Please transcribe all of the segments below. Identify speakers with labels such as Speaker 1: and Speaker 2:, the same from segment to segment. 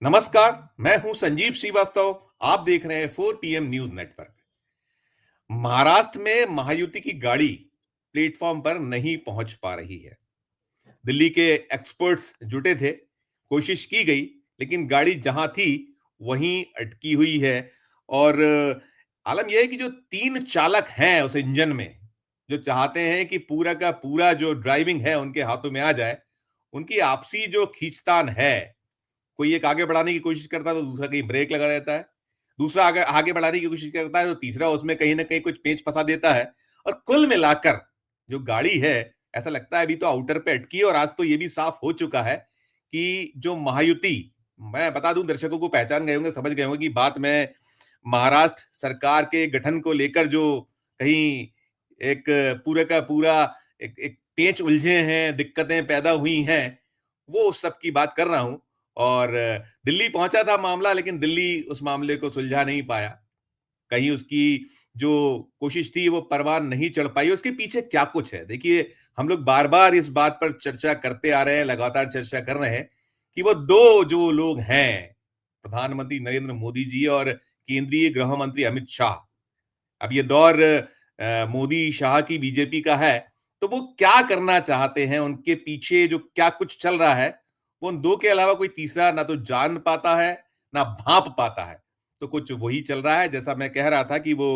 Speaker 1: नमस्कार। मैं हूं संजीव श्रीवास्तव। आप देख रहे हैं 4 PM न्यूज नेटवर्क। महाराष्ट्र में महायुति की गाड़ी प्लेटफॉर्म पर नहीं पहुंच पा रही है। दिल्ली के एक्सपर्ट्स जुटे थे, कोशिश की गई, लेकिन गाड़ी जहां थी वहीं अटकी हुई है। और आलम यह है कि जो तीन चालक हैं उस इंजन में, जो चाहते हैं कि पूरा का पूरा जो ड्राइविंग है उनके हाथों में आ जाए, उनकी आपसी जो खींचतान है, कोई एक आगे बढ़ाने की कोशिश करता है तो दूसरा कहीं ब्रेक लगा देता है, दूसरा आगे आगे बढ़ाने की कोशिश करता है तो तीसरा उसमें कहीं ना कहीं कुछ पेंच फंसा देता है। और कुल मिलाकर जो गाड़ी है, ऐसा लगता है अभी तो आउटर पे अटकी है। और आज तो ये भी साफ हो चुका है कि जो महायुति, मैं बता दूं, दर्शकों को पहचान गए होंगे, समझ गए होंगे कि बात में महाराष्ट्र सरकार के गठन को लेकर जो कहीं एक पूरे का पूरा एक पेंच उलझे हैं, दिक्कतें पैदा हुई हैं, वो उस सब की बात कर रहा हूं। और दिल्ली पहुंचा था मामला, लेकिन दिल्ली उस मामले को सुलझा नहीं पाया। कहीं उसकी जो कोशिश थी वो परवान नहीं चढ़ पाई। उसके पीछे क्या कुछ है, देखिए, हम लोग बार बार इस बात पर चर्चा करते आ रहे हैं, लगातार चर्चा कर रहे हैं कि वो दो जो लोग हैं, प्रधानमंत्री नरेंद्र मोदी जी और केंद्रीय गृह मंत्री अमित शाह। अब ये दौर मोदी शाह की बीजेपी का है, तो वो क्या करना चाहते हैं, उनके पीछे जो क्या कुछ चल रहा है, वो उन दो के अलावा कोई तीसरा ना तो जान पाता है, ना भांप पाता है। तो कुछ वही चल रहा है जैसा मैं कह रहा था कि वो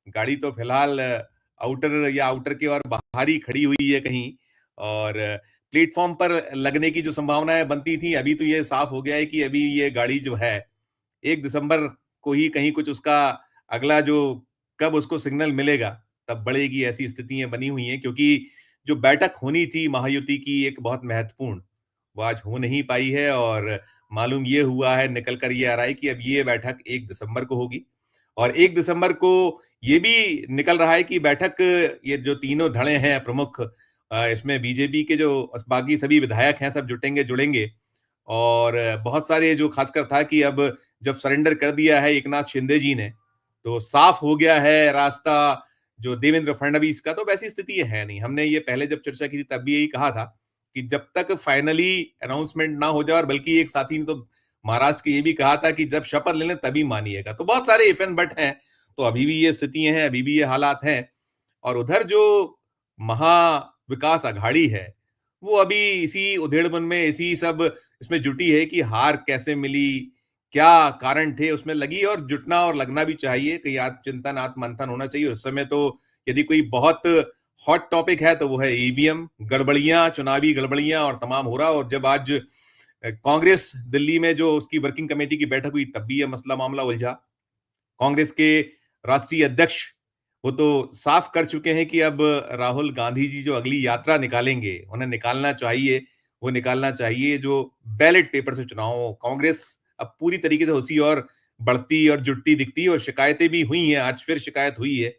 Speaker 1: गाड़ी तो फिलहाल आउटर या आउटर के और बाहर ही खड़ी हुई है कहीं। और प्लेटफॉर्म पर लगने की जो संभावनाएं बनती थी, अभी तो ये साफ हो गया है कि अभी ये गाड़ी जो है 1 दिसंबर को ही कहीं कुछ उसका अगला जो, कब उसको सिग्नल मिलेगा तब बढ़ेगी, ऐसी स्थितियां बनी हुई हैं। क्योंकि जो बैठक होनी थी महायुति की एक बहुत महत्वपूर्ण, वो आज हो नहीं पाई है। और मालूम ये हुआ है, निकल कर ये आ रहा है कि अब ये बैठक 1 दिसंबर को होगी। और 1 दिसंबर को ये भी निकल रहा है कि बैठक, ये जो तीनों धड़े हैं प्रमुख, इसमें बीजेपी के जो बाकी सभी विधायक हैं सब जुटेंगे जुड़ेंगे। और बहुत सारे जो खासकर था कि अब जब सरेंडर कर दिया है एकनाथ शिंदे जी ने, तो साफ हो गया है रास्ता जो देवेंद्र फडणवीस का। तो वैसी स्थिति है नहीं। हमने ये पहले जब चर्चा की थी तब भी यही कहा था कि जब तक फाइनली अनाउंसमेंट ना हो जाए, और बल्कि एक साथी ने तो महाराष्ट्र के ये भी कहा था कि जब शपथ ले लें तभी मानिएगा। तो बहुत सारे इफ एंड बट हैं। तो अभी भी ये स्थितियां हैं, अभी भी ये हालात हैं। और उधर जो महा विकास अघाड़ी है, वो अभी इसी उधेड़बुन में, इसी सब इसमें जुटी है कि हार कैसे मिली, क्या कारण थे उसमें लगी। और जुटना और लगना भी चाहिए, कहीं आत्मचिंतन आत्ममंथन होना चाहिए उस समय। तो यदि कोई बहुत हॉट टॉपिक है तो वो है ईवीएम गड़बड़ियां, चुनावी गड़बड़ियां और तमाम हो रहा। और जब आज कांग्रेस दिल्ली में जो उसकी वर्किंग कमेटी की बैठक हुई, तब भी यह मसला मामला उलझा। कांग्रेस के राष्ट्रीय अध्यक्ष वो तो साफ कर चुके हैं कि अब राहुल गांधी जी जो अगली यात्रा निकालेंगे, उन्हें निकालना चाहिए, वो निकालना चाहिए जो बैलेट पेपर से चुनाव हो। कांग्रेस अब पूरी तरीके से उसी और बढ़ती और जुटती दिखती है। और शिकायतें भी हुई हैं, आज फिर शिकायत हुई है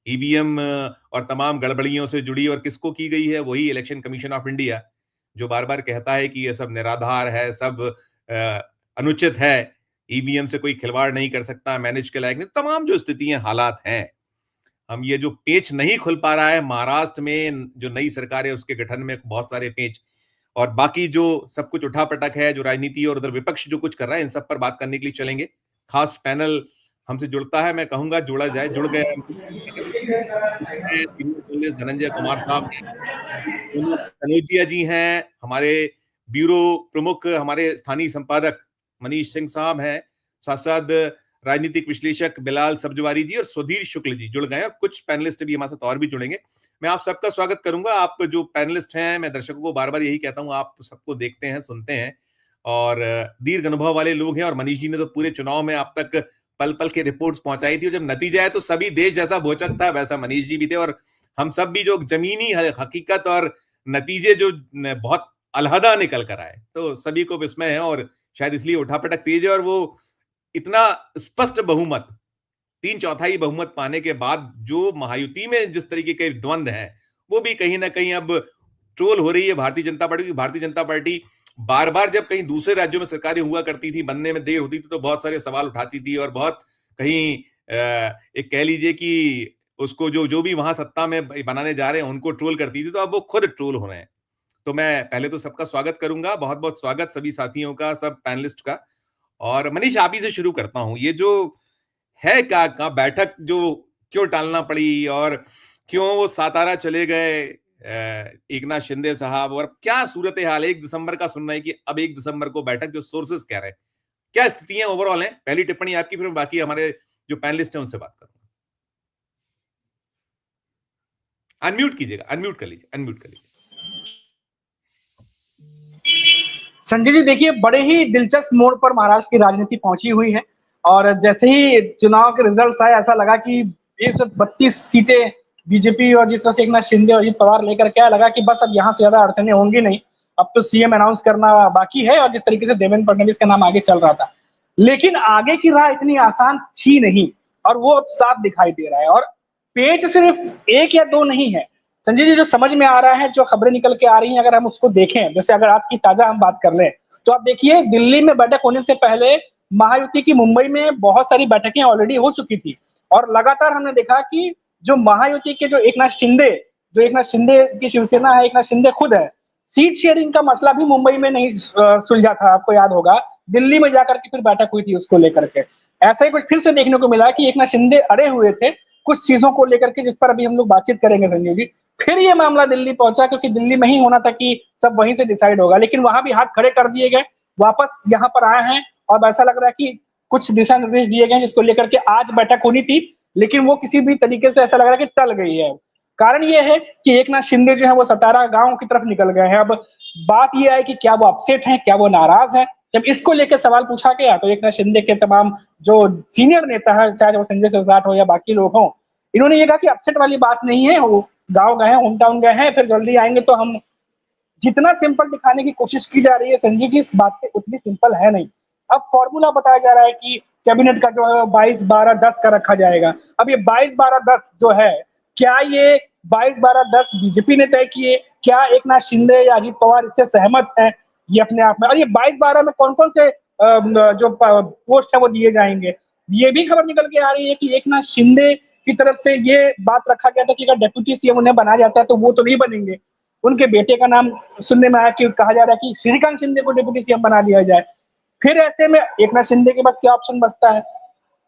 Speaker 1: ईवीएम और तमाम गड़बड़ियों से जुड़ी। और किसको की गई है? वही इलेक्शन कमीशन ऑफ इंडिया, जो बार बार कहता है कि ये सब निराधार है, सब अनुचित है, ईवीएम से कोई खिलवाड़ नहीं कर सकता, मैनेज के लायक नहीं। तमाम जो स्थितियां हालात हैं, हम ये जो पेच नहीं खुल पा रहा है महाराष्ट्र में, जो नई सरकार है उसके गठन में बहुत सारे पेच, और बाकी जो सब कुछ उठापटक है, जो राजनीति और उधर विपक्ष जो कुछ कर रहा है, इन सब पर बात करने के लिए चलेंगे। खास पैनल हमसे जुड़ता है, मैं कहूंगा जुड़ा जाए, जुड़ गया है। धनंजय कुमार साहब हैं, कनौजिया जी हैं, हमारे ब्यूरो प्रमुख, हमारे स्थानीय संपादक मनीष सिंह साहब हैं, साथ साथ राजनीतिक विश्लेषक बिलाल सब्जवारी जी और सुधीर शुक्ल जी जुड़ गए हैं। कुछ पैनलिस्ट भी हमारे साथ और भी जुड़ेंगे। मैं आप सबका स्वागत करूंगा। आप जो पैनलिस्ट हैं, मैं दर्शकों को बार बार यही कहता हूं, आप सबको देखते हैं, सुनते हैं और दीर्घ अनुभव वाले लोग हैं। और मनीष जी ने तो पूरे चुनाव में आप तक पल पल के रिपोर्ट्स पहुंचाई थी, और जब नतीजा है तो सभी देश जैसा भोचक था, वैसा मनीष जी भी थे। और हम सब भी जो जमीनी हकीकत और नतीजे जो बहुत अलहदा निकल कर आए, तो सभी को विस्मय है। और शायद इसलिए उठापटक तेज है। और वो इतना स्पष्ट बहुमत, 3/4 बहुमत पाने के बाद जो महायुति में जिस तरीके के द्वंद है, वो भी कहीं ना कहीं अब ट्रोल हो रही है भारतीय जनता पार्टी की। भारतीय जनता पार्टी बार बार जब कहीं दूसरे राज्यों में सरकारें हुआ करती थी, बनने में देर होती थी, तो बहुत सारे सवाल उठाती थी और बहुत कहीं एक कह लीजिए कि उसको जो जो भी वहां सत्ता में बनाने जा रहे हैं उनको ट्रोल करती थी। तो अब वो खुद ट्रोल हो रहे हैं। तो मैं पहले तो सबका स्वागत करूंगा, बहुत बहुत स्वागत सभी साथियों का, सब पैनलिस्ट का। और मनीष, आप ही से शुरू करता हूं, ये जो है क्या का बैठक जो क्यों टालना पड़ी, और क्यों वो सातारा चले गए एकनाथ शिंदे साहब, और क्या सूरत हाल है? 1 दिसंबर का सुनना है कि अब 1 दिसंबर को बैठक, जो सोर्सेस कह रहे हैं, क्या स्थितियां ओवरऑल हैं? पहली टिप्पणी आपकी, फिर बाकी हमारे जो पैनलिस्ट हैं उनसे बात करूंगा। अनम्यूट कीजिएगा, अनम्यूट कर लीजिए, अनम्यूट कर लीजिए।
Speaker 2: संजय जी, देखिए, बड़े ही दिलचस्प मोड़ पर महाराष्ट्र की राजनीति पहुंची हुई है। और जैसे ही चुनाव के रिजल्ट्स आए, ऐसा लगा कि 132 सीटें बीजेपी और जिस तरह से एकनाथ शिंदे और अजित पवार लेकर के आए, लगा कि बस अब यहाँ से ज्यादा अड़चने होंगी नहीं, अब तो सीएम अनाउंस करना बाकी है। और जिस तरीके से देवेंद्र फडणवीस का नाम आगे चल रहा था, लेकिन आगे की राह इतनी आसान थी नहीं, और वो अब साफ दिखाई दे रहा है। और पेच सिर्फ एक या दो नहीं है संजय जी, जो समझ में आ रहा है, जो खबरें निकल के आ रही हैं, अगर हम उसको देखें, जैसे अगर आज की ताजा हम बात कर लें, तो आप देखिए, दिल्ली में बैठक होने से पहले महायुति की मुंबई में बहुत सारी बैठकें ऑलरेडी हो चुकी थी। और लगातार हमने देखा कि जो महायुति के जो एकनाथ शिंदे की शिवसेना है, एकनाथ शिंदे खुद है, सीट शेयरिंग का मसला भी मुंबई में नहीं सुलझा था। आपको याद होगा, दिल्ली में जाकर के फिर बैठक हुई थी उसको लेकर के। ऐसा ही कुछ फिर से देखने को मिला कि एकनाथ शिंदे अड़े हुए थे कुछ चीजों को लेकर के, जिस पर अभी हम लोग बातचीत करेंगे संजीव जी। फिर ये मामला दिल्ली पहुंचा, क्योंकि दिल्ली में ही होना था कि सब वहीं से डिसाइड होगा, लेकिन वहां भी हाथ खड़े कर दिए गए, वापस यहाँ पर आए हैं। और ऐसा लग रहा है कि कुछ दिशा निर्देश दिए गए जिसको लेकर के आज बैठक होनी थी, लेकिन वो किसी भी तरीके से ऐसा लग रहा है कि टल गई है। कारण ये है कि एकनाथ शिंदे जो है वो सतारा गांव की तरफ निकल गए हैं। अब बात यह है कि क्या वो अपसेट हैं, क्या वो नाराज हैं। जब इसको लेकर सवाल पूछा गया, तो एकनाथ शिंदे के तमाम जो सीनियर नेता है, चाहे वो संजय सिरसाट हो या बाकी लोग हों, इन्होंने ये कहा कि अपसेट वाली बात नहीं है, वो गांव गए हैं, होम टाउन गए हैं, फिर जल्दी आएंगे। तो हम जितना सिंपल दिखाने की कोशिश की जा रही है संजीव जी, इस बात पे उतनी सिंपल है नहीं। अब फॉर्मूला बताया जा रहा है कि कैबिनेट का जो है 22-12-10 का रखा जाएगा। अब ये 22-12-10 जो है, क्या ये 22-12-10 बीजेपी ने तय किए, क्या एकनाथ शिंदे या अजित पवार इससे सहमत है, ये अपने आप में? और ये 22-12 में कौन कौन से जो पोस्ट है वो दिए जाएंगे, ये भी खबर निकल के आ रही है कि एकनाथ शिंदे की तरफ से ये बात रखा गया था कि अगर डेप्यूटी सीएम उन्हें बनाया जाता है तो वो तो नहीं बनेंगे, उनके बेटे का नाम सुनने में आया कि कहा जा रहा है कि श्रीकांत शिंदे को डिप्टी सीएम बना दिया जाए। फिर ऐसे में एकनाथ शिंदे के पास क्या ऑप्शन बचता है?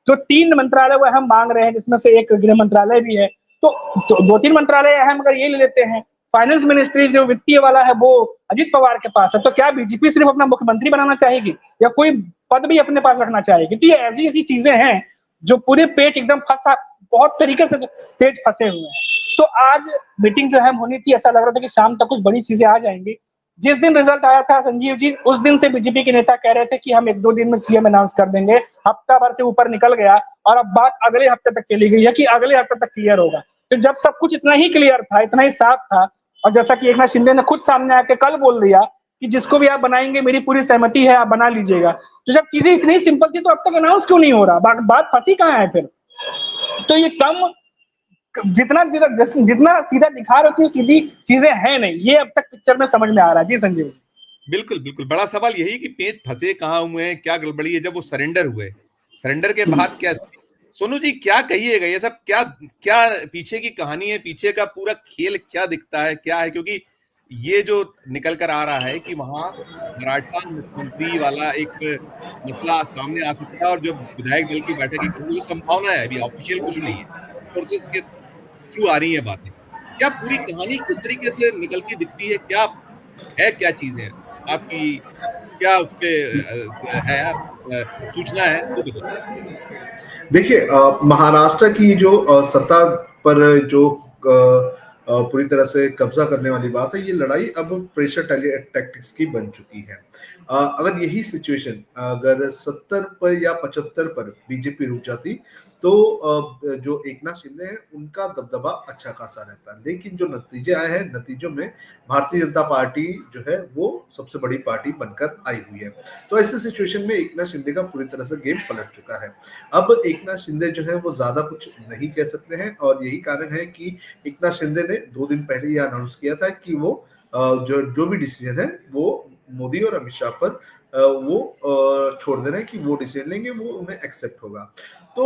Speaker 2: जो 3 मंत्रालय वो हम मांग रहे हैं, जिसमें से एक गृह मंत्रालय भी है, तो 2-3 मंत्रालय अहम अगर ये ले लेते हैं। फाइनेंस मिनिस्ट्री जो वित्तीय वाला है वो अजित पवार के पास है, तो क्या बीजेपी सिर्फ अपना मुख्यमंत्री बनाना चाहेगी या कोई पद भी अपने पास रखना चाहेगी? तो ये ऐसी ऐसी चीजें हैं जो पूरे पेज एकदम फंसा, बहुत तरीके से पेज फंसे हुए हैं। तो आज मीटिंग जो है होनी थी, ऐसा लग रहा था कि शाम तक कुछ बड़ी चीजें आ जाएंगी। जिस दिन रिजल्ट आया था संजीव जी, उस दिन से बीजेपी के नेता कह रहे थे कि हम 1-2 दिन में सीएम अनाउंस कर देंगे। हफ्ता भर से ऊपर निकल गया और अब बात अगले हफ्ते तक चली गई है कि अगले हफ्ते तक क्लियर होगा। तो जब सब कुछ इतना ही क्लियर था, इतना ही साफ था, और जैसा कि एकनाथ शिंदे ने खुद सामने आके कल बोल दिया कि जिसको भी आप बनाएंगे मेरी पूरी सहमति है, आप बना लीजिएगा। तो जब चीजें इतनी सिंपल थी तो अब तक अनाउंस क्यों नहीं हो रहा? बात फंसी कहाँ है फिर? तो ये कम जितना जितना जितना सीधा दिखा रहे थे, सीधी चीजें हैं नहीं, ये अब तक पिक्चर में समझ में आ रहा है। जी संजीव।
Speaker 1: बिल्कुल बिल्कुल, बड़ा सवाल यही कि पेच फंसे कहाँ हुए हैं, क्या गड़बड़ी है। जब वो सरेंडर हुए, सरेंडर के बाद क्या? सोनू जी, क्या कहिएगा? ये सब क्या क्या पीछे की कहानी है, पीछे का पूरा खेल क्या दिखता है, क्या है? क्योंकि ये जो निकल कर आ रहा है कि वहां मराठा मुख्यमंत्री वाला एक मसला सामने आ सकता है, और जो विधायक दल की बैठक की जो संभावना है, अभी ऑफिशियल कुछ नहीं है, सोर्सेस के थ्रू आ रही है बातें। क्या पूरी कहानी किस तरीके से निकलती दिखती है? क्या है, क्या चीजें हैं आपकी, क्या उस पे है सूचना है, वो बताइए।
Speaker 3: देखिए, महाराष्ट्र की जो सत्ता पर जो पूरी तरह से कब्जा करने वाली बात है, ये लड़ाई अब प्रेशर टैक्टिक्स की बन चुकी है। अगर यही सिचुएशन अगर 70 पर या 75 पर बीजेपी रुक जाती, तो जो एकनाथ शिंदे हैं उनका दबदबा अच्छा खासा रहता, लेकिन जो नतीजे आए हैं, नतीजों में भारतीय जनता पार्टी जो है वो सबसे बड़ी पार्टी बनकर आई हुई है। तो ऐसे सिचुएशन में एकनाथ शिंदे का पूरी तरह से गेम पलट चुका है। अब एकनाथ शिंदे जो है वो ज्यादा कुछ नहीं कह सकते हैं, और यही कारण है कि एकनाथ शिंदे ने 2 दिन पहले यह अनाउंस किया था कि वो जो भी डिसीजन है वो मोदी और अमित शाह पर वो छोड़ दे रहे हैं कि वो डिसीजन लेंगे, वो उन्हें एक्सेप्ट होगा। तो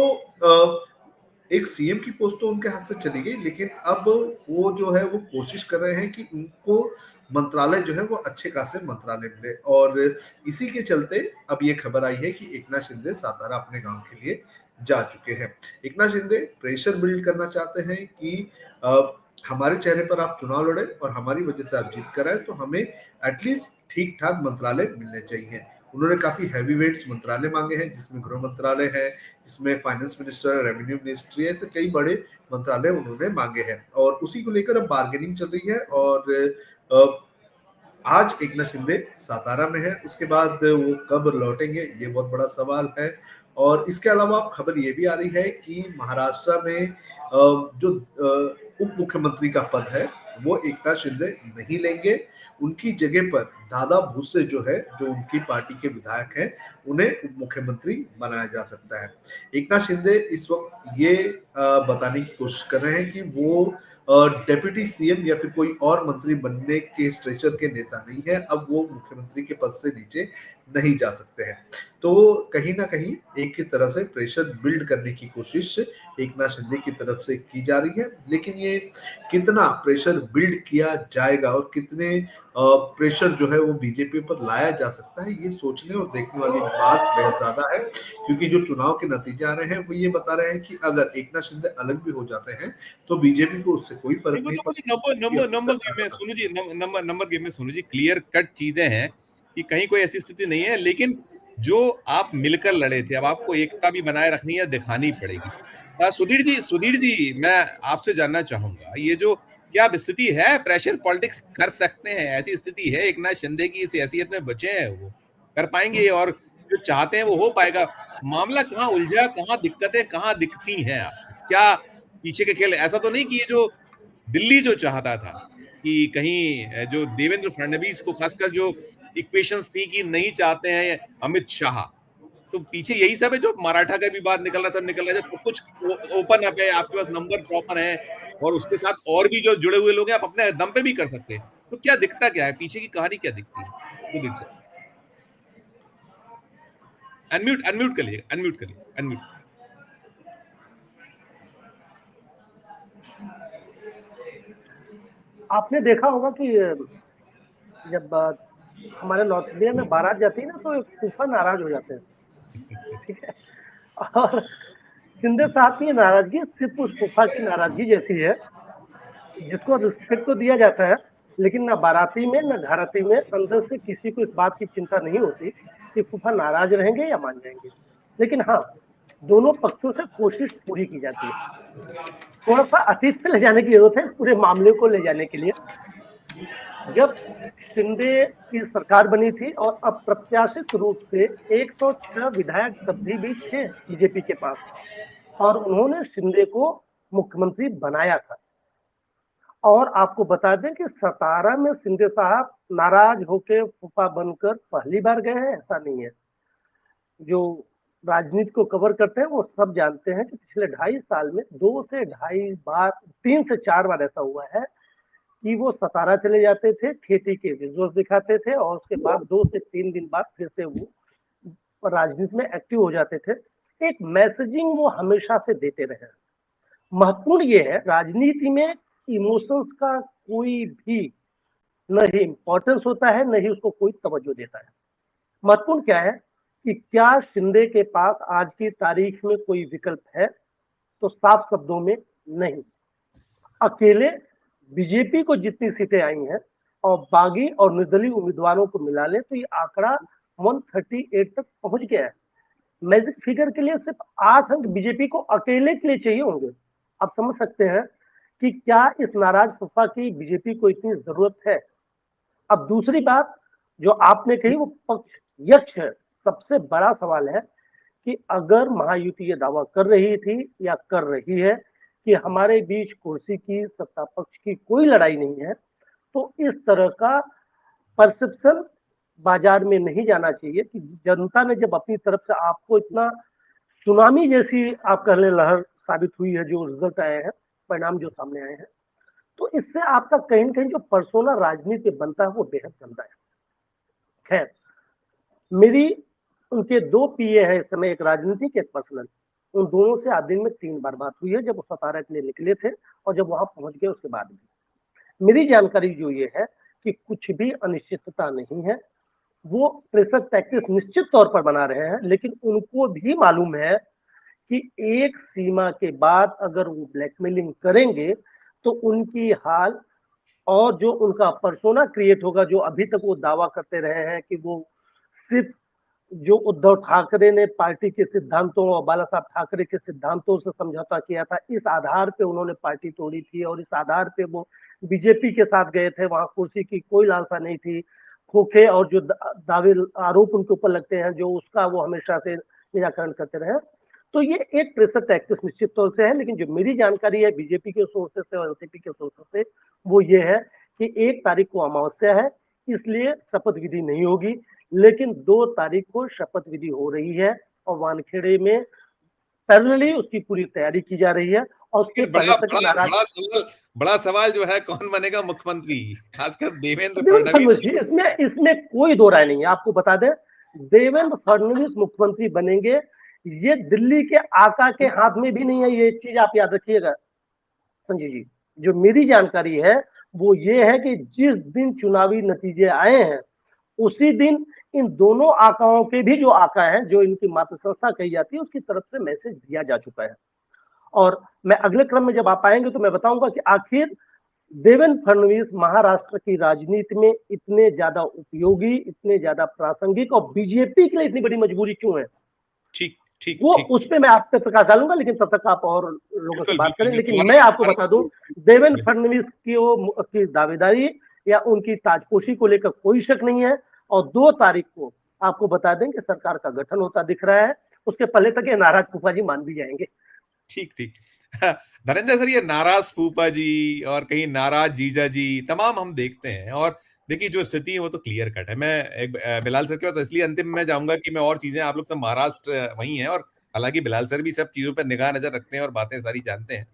Speaker 3: एक सीएम की पोस्ट तो उनके हाथ से चली गई, लेकिन अब वो जो है वो कोशिश कर रहे हैं कि उनको मंत्रालय जो है वो अच्छे खासे मंत्रालय मिले, और इसी के चलते अब ये खबर आई है कि एकनाथ शिंदे सातारा अपने गांव के लिए जा चुके हैं। एकनाथ शिंदे प्रेशर बिल्ड करना चाहते हैं कि हमारे चेहरे पर आप चुनाव लड़े और हमारी वजह से आप जीत कर आए, तो हमें एटलीस्ट ठीक ठाक मंत्रालय मिलने चाहिए। उन्होंने काफी हैवी वेट्स मंत्रालय मांगे हैं, जिसमें गृह मंत्रालय है, जिसमें फाइनेंस मिनिस्टर, रेवेन्यू मिनिस्ट्री, ऐसे कई बड़े मंत्रालय उन्होंने मांगे हैं, और उसी को लेकर अब बार्गेनिंग चल रही है। और आज एकनाथ शिंदे सातारा में है, उसके बाद वो कब लौटेंगे ये बहुत बड़ा सवाल है। और इसके अलावा खबर ये भी आ रही है कि महाराष्ट्र में जो उप मुख्यमंत्री का पद है वो एकनाथ शिंदे नहीं लेंगे। उनकी जगह पर दादा भुसे जो है, जो उनकी पार्टी के विधायक हैं, उन्हें उप मुख्यमंत्री बनाया जा सकता है। एकनाथ शिंदे इस वक्त ये बताने की कोशिश कर रहे हैं कि वो डेप्यूटी सीएम या फिर कोई और मंत्री बनने के स्ट्रेचर के नेता नहीं है, अब वो मुख्यमंत्री के पद से नीचे नहीं जा सकते हैं। तो कहीं ना कहीं एक ही तरह से प्रेशर बिल्ड करने की कोशिश एकनाथ शिंदे की तरफ से की जा रही है, लेकिन ये कितना प्रेशर बिल्ड किया जाएगा और कितने प्रेशर जो है वो बीजेपी पर लाया जा सकता है, ये सोचने और देखने वाली बात बेहद ज्यादा है। क्योंकि जो चुनाव के नतीजे आ रहे हैं वो ये बता रहे हैं कि अगर एकनाथ शिंदे अलग भी हो जाते हैं तो बीजेपी को उससे कोई फर्क नहीं
Speaker 1: पड़ता। नंबर गेम में सोनू जी, नंबर गेम में सोनू जी क्लियर कट चीजें हैं कि कहीं कोई ऐसी स्थिति नहीं है, लेकिन जो आप मिलकर लड़े थे, अब आपको एकता भी बनाए रखनी है, दिखानी पड़ेगी। सुधीर जी, मैं आपसे जानना चाहूंगा, ये जो क्या स्थिति है, प्रेशर पॉलिटिक्स कर सकते हैं, ऐसी स्थिति है एकनाथ शिंदे की इस हैसियत में बचे हैं, वो कर पाएंगे और जो चाहते हैं वो हो पाएगा? मामला कहाँ उलझा, कहाँ दिक्कतें कहाँ दिखती हैं आपको? क्या पीछे के खेल, ऐसा तो नहीं कि ये जो दिल्ली जो चाहता था कि कहीं जो देवेंद्र फडणवीस को खासकर जो इक्वेशंस थी कि नहीं चाहते हैं अमित शाह, तो पीछे यही सब है जो मराठा का भी बात निकल रहा था, सब कुछ ओपन अप है, आपके पास नंबर प्रॉपर है और उसके साथ और भी जो जुड़े हुए लोग हैं, आप अपने दम पे भी कर सकते हैं। तो क्या दिखता क्या है, पीछे की कहानी क्या दिखती है? सुधीर सर, अनम्यूट करिए।
Speaker 4: आपने देखा होगा कि जब हमारे नॉर्थ इंडिया में बारात जाती है ना, तो फूफा नाराज हो जाते हैं, ठीक है। और शिंदे साहब की नाराजगी सिर्फ उस फूफा की नाराजगी जैसी है, जिसको रिस्पेक्ट तो दिया जाता है, लेकिन ना बाराती में ना घराती में अंदर से किसी को इस बात की चिंता नहीं होती कि फूफा नाराज रहेंगे या मान जाएंगे। लेकिन हाँ, दोनों पक्षों से कोशिश पूरी की जाती है। थोड़ा सा अतीत पे ले जाने की जरूरत है पूरे मामले को ले जाने के लिए। जब शिंदे की सरकार बनी थी और अप्रत्याशित रूप से 106 विधायक तब भी थे बीजेपी के पास, और उन्होंने शिंदे को मुख्यमंत्री बनाया था। और आपको बता दें कि सतारा में शिंदे साहब नाराज होकर फूफा बनकर पहली बार गए हैं, ऐसा नहीं है। जो राजनीति को कवर करते हैं वो सब जानते हैं कि पिछले 2.5 साल में 2 से 2.5 बार, 3 से 4 बार ऐसा हुआ है कि वो सतारा चले जाते थे, खेती के विजुअल्स दिखाते थे और उसके बाद 2 से 3 दिन बाद फिर से वो राजनीति में एक्टिव हो जाते थे। एक मैसेजिंग वो हमेशा से देते रहे। महत्वपूर्ण ये है, राजनीति में इमोशंस का कोई भी न ही इंपॉर्टेंस होता है, न ही उसको कोई तवज्जो देता है। महत्वपूर्ण क्या है कि क्या शिंदे के पास आज की तारीख में कोई विकल्प है? तो साफ शब्दों में नहीं। अकेले बीजेपी को जितनी सीटें आई हैं और बागी और निर्दलीय उम्मीदवारों को मिला ले तो ये आंकड़ा 138 तक पहुंच गया है। मैजिक फिगर के लिए सिर्फ 8 अंक बीजेपी को अकेले के लिए चाहिए होंगे। आप समझ सकते हैं कि क्या इस नाराज फूफा की बीजेपी को इतनी जरूरत है। अब दूसरी बात जो आपने कही वो पक्ष यक्ष है। सबसे बड़ा सवाल है कि अगर महायुति ये दावा कर रही थी या कर रही है कि हमारे बीच कुर्सी की, सत्ता पक्ष की कोई लड़ाई नहीं है, तो इस तरह का परसेप्शन बाजार में नहीं जाना चाहिए कि जनता ने जब अपनी तरफ से आपको इतना सुनामी जैसी आप कह लें लहर साबित हुई है, जो रिजल्ट आए हैं, परिणाम जो सामने आए हैं, तो इससे आपका कहीं न कहीं जो पर्सोना राजनीति बनता है वो बेहद गंदा है। खैर, मेरी उनके 2 पीए हैं इस समय, एक राजनीतिक एक पर्सनल। उन दोनों से आज दिन में 3 बार बात हुई है, जब वो सतारा के लिए निकले थे और जब वहां पहुंच गए उसके बाद भी। मेरी जानकारी जो ये है कि कुछ भी अनिश्चितता नहीं है, वो प्रेशर टैक्टिक्स निश्चित तौर पर बना रहे हैं, लेकिन उनको भी मालूम है कि एक सीमा के बाद अगर वो ब्लैकमेलिंग करेंगे तो उनकी हाल और जो उनका पर्सोना क्रिएट होगा, जो अभी तक वो दावा करते रहे हैं कि वो सिर्फ जो उद्धव ठाकरे ने पार्टी के सिद्धांतों और बाला साहब ठाकरे के सिद्धांतों से समझौता किया था, इस आधार पे उन्होंने पार्टी तोड़ी थी और इस आधार पे वो बीजेपी के साथ गए थे, वहां कुर्सी की कोई लालसा नहीं थी। खोखे और जो दावे आरोप उनके ऊपर लगते हैं, जो उसका वो हमेशा से निराकरण करते रहे। तो ये एक प्रेशर टैक्टिक्स निश्चित तौर से है, लेकिन जो मेरी जानकारी है बीजेपी के सोर्सेस से और एनसीपी के सोर्सेस से, वो ये है कि 1 तारीख को अमावस्या है, इसलिए शपथ विधि नहीं होगी, लेकिन 2 तारीख को शपथ विधि हो रही है और वानखेड़े में पैरेलली उसकी पूरी तैयारी की जा रही है। और उसके
Speaker 1: बड़ा
Speaker 4: पहले तक
Speaker 1: बड़ा
Speaker 4: नाराज
Speaker 1: बड़ा सवाल जो है, कौन बनेगा मुख्यमंत्री, खासकर देवेंद्र
Speaker 4: देवेंद्र
Speaker 1: फडणवीस।
Speaker 4: फडणवीस, इसमें कोई दो राय नहीं है। आपको बता दें, देवेंद्र फडणवीस मुख्यमंत्री बनेंगे, ये दिल्ली के आका के हाथ में भी नहीं है, ये चीज आप याद रखिएगा संजय जी। जो मेरी जानकारी है वो ये है कि जिस दिन चुनावी नतीजे आए हैं उसी दिन इन दोनों आकाओं के भी जो आका हैं, जो इनकी मातृ संस्था कही जाती है, उसकी तरफ से मैसेज दिया जा चुका है। और मैं अगले क्रम में जब आप आएंगे तो मैं बताऊंगा कि आखिर देवेंद्र फडणवीस महाराष्ट्र की राजनीति में इतने ज्यादा उपयोगी, इतने ज्यादा प्रासंगिक और बीजेपी के लिए इतनी बड़ी मजबूरी क्यों है।
Speaker 1: ठीक ठीक
Speaker 4: वो
Speaker 1: ठीक,
Speaker 4: उस पे मैं आप पे प्रकाश डालूंगा, लेकिन तब तक आप और लोगों से
Speaker 1: बिल्कुल
Speaker 4: बात
Speaker 1: बिल्कुल
Speaker 4: करें। लेकिन
Speaker 1: बिल्कुल।
Speaker 4: मैं आपको बता दूं, देवेंद्र फडणवीस की दावेदारी या उनकी ताजपोशी को लेकर कोई शक नहीं है। और 2 तारीख को आपको बता दें कि सरकार का गठन होता दिख रहा है। उसके पहले तक ये नाराज फूफा जी मान भी जाएंगे।
Speaker 1: ठीक ठीक। धनंजय सर, ये नाराज फूफा जी और कहीं नाराज जीजा जी तमाम हम देखते हैं, और देखिए जो स्थिति है वो तो क्लियर कट है। मैं बिलाल सर के पास इसलिए अंतिम में जाऊंगा कि मैं और चीजें, आप लोग सब महाराष्ट्र वही हैं, और हालांकि बिलाल सर भी सब चीजों पर निगाह नजर रखते हैं और बातें सारी जानते हैं।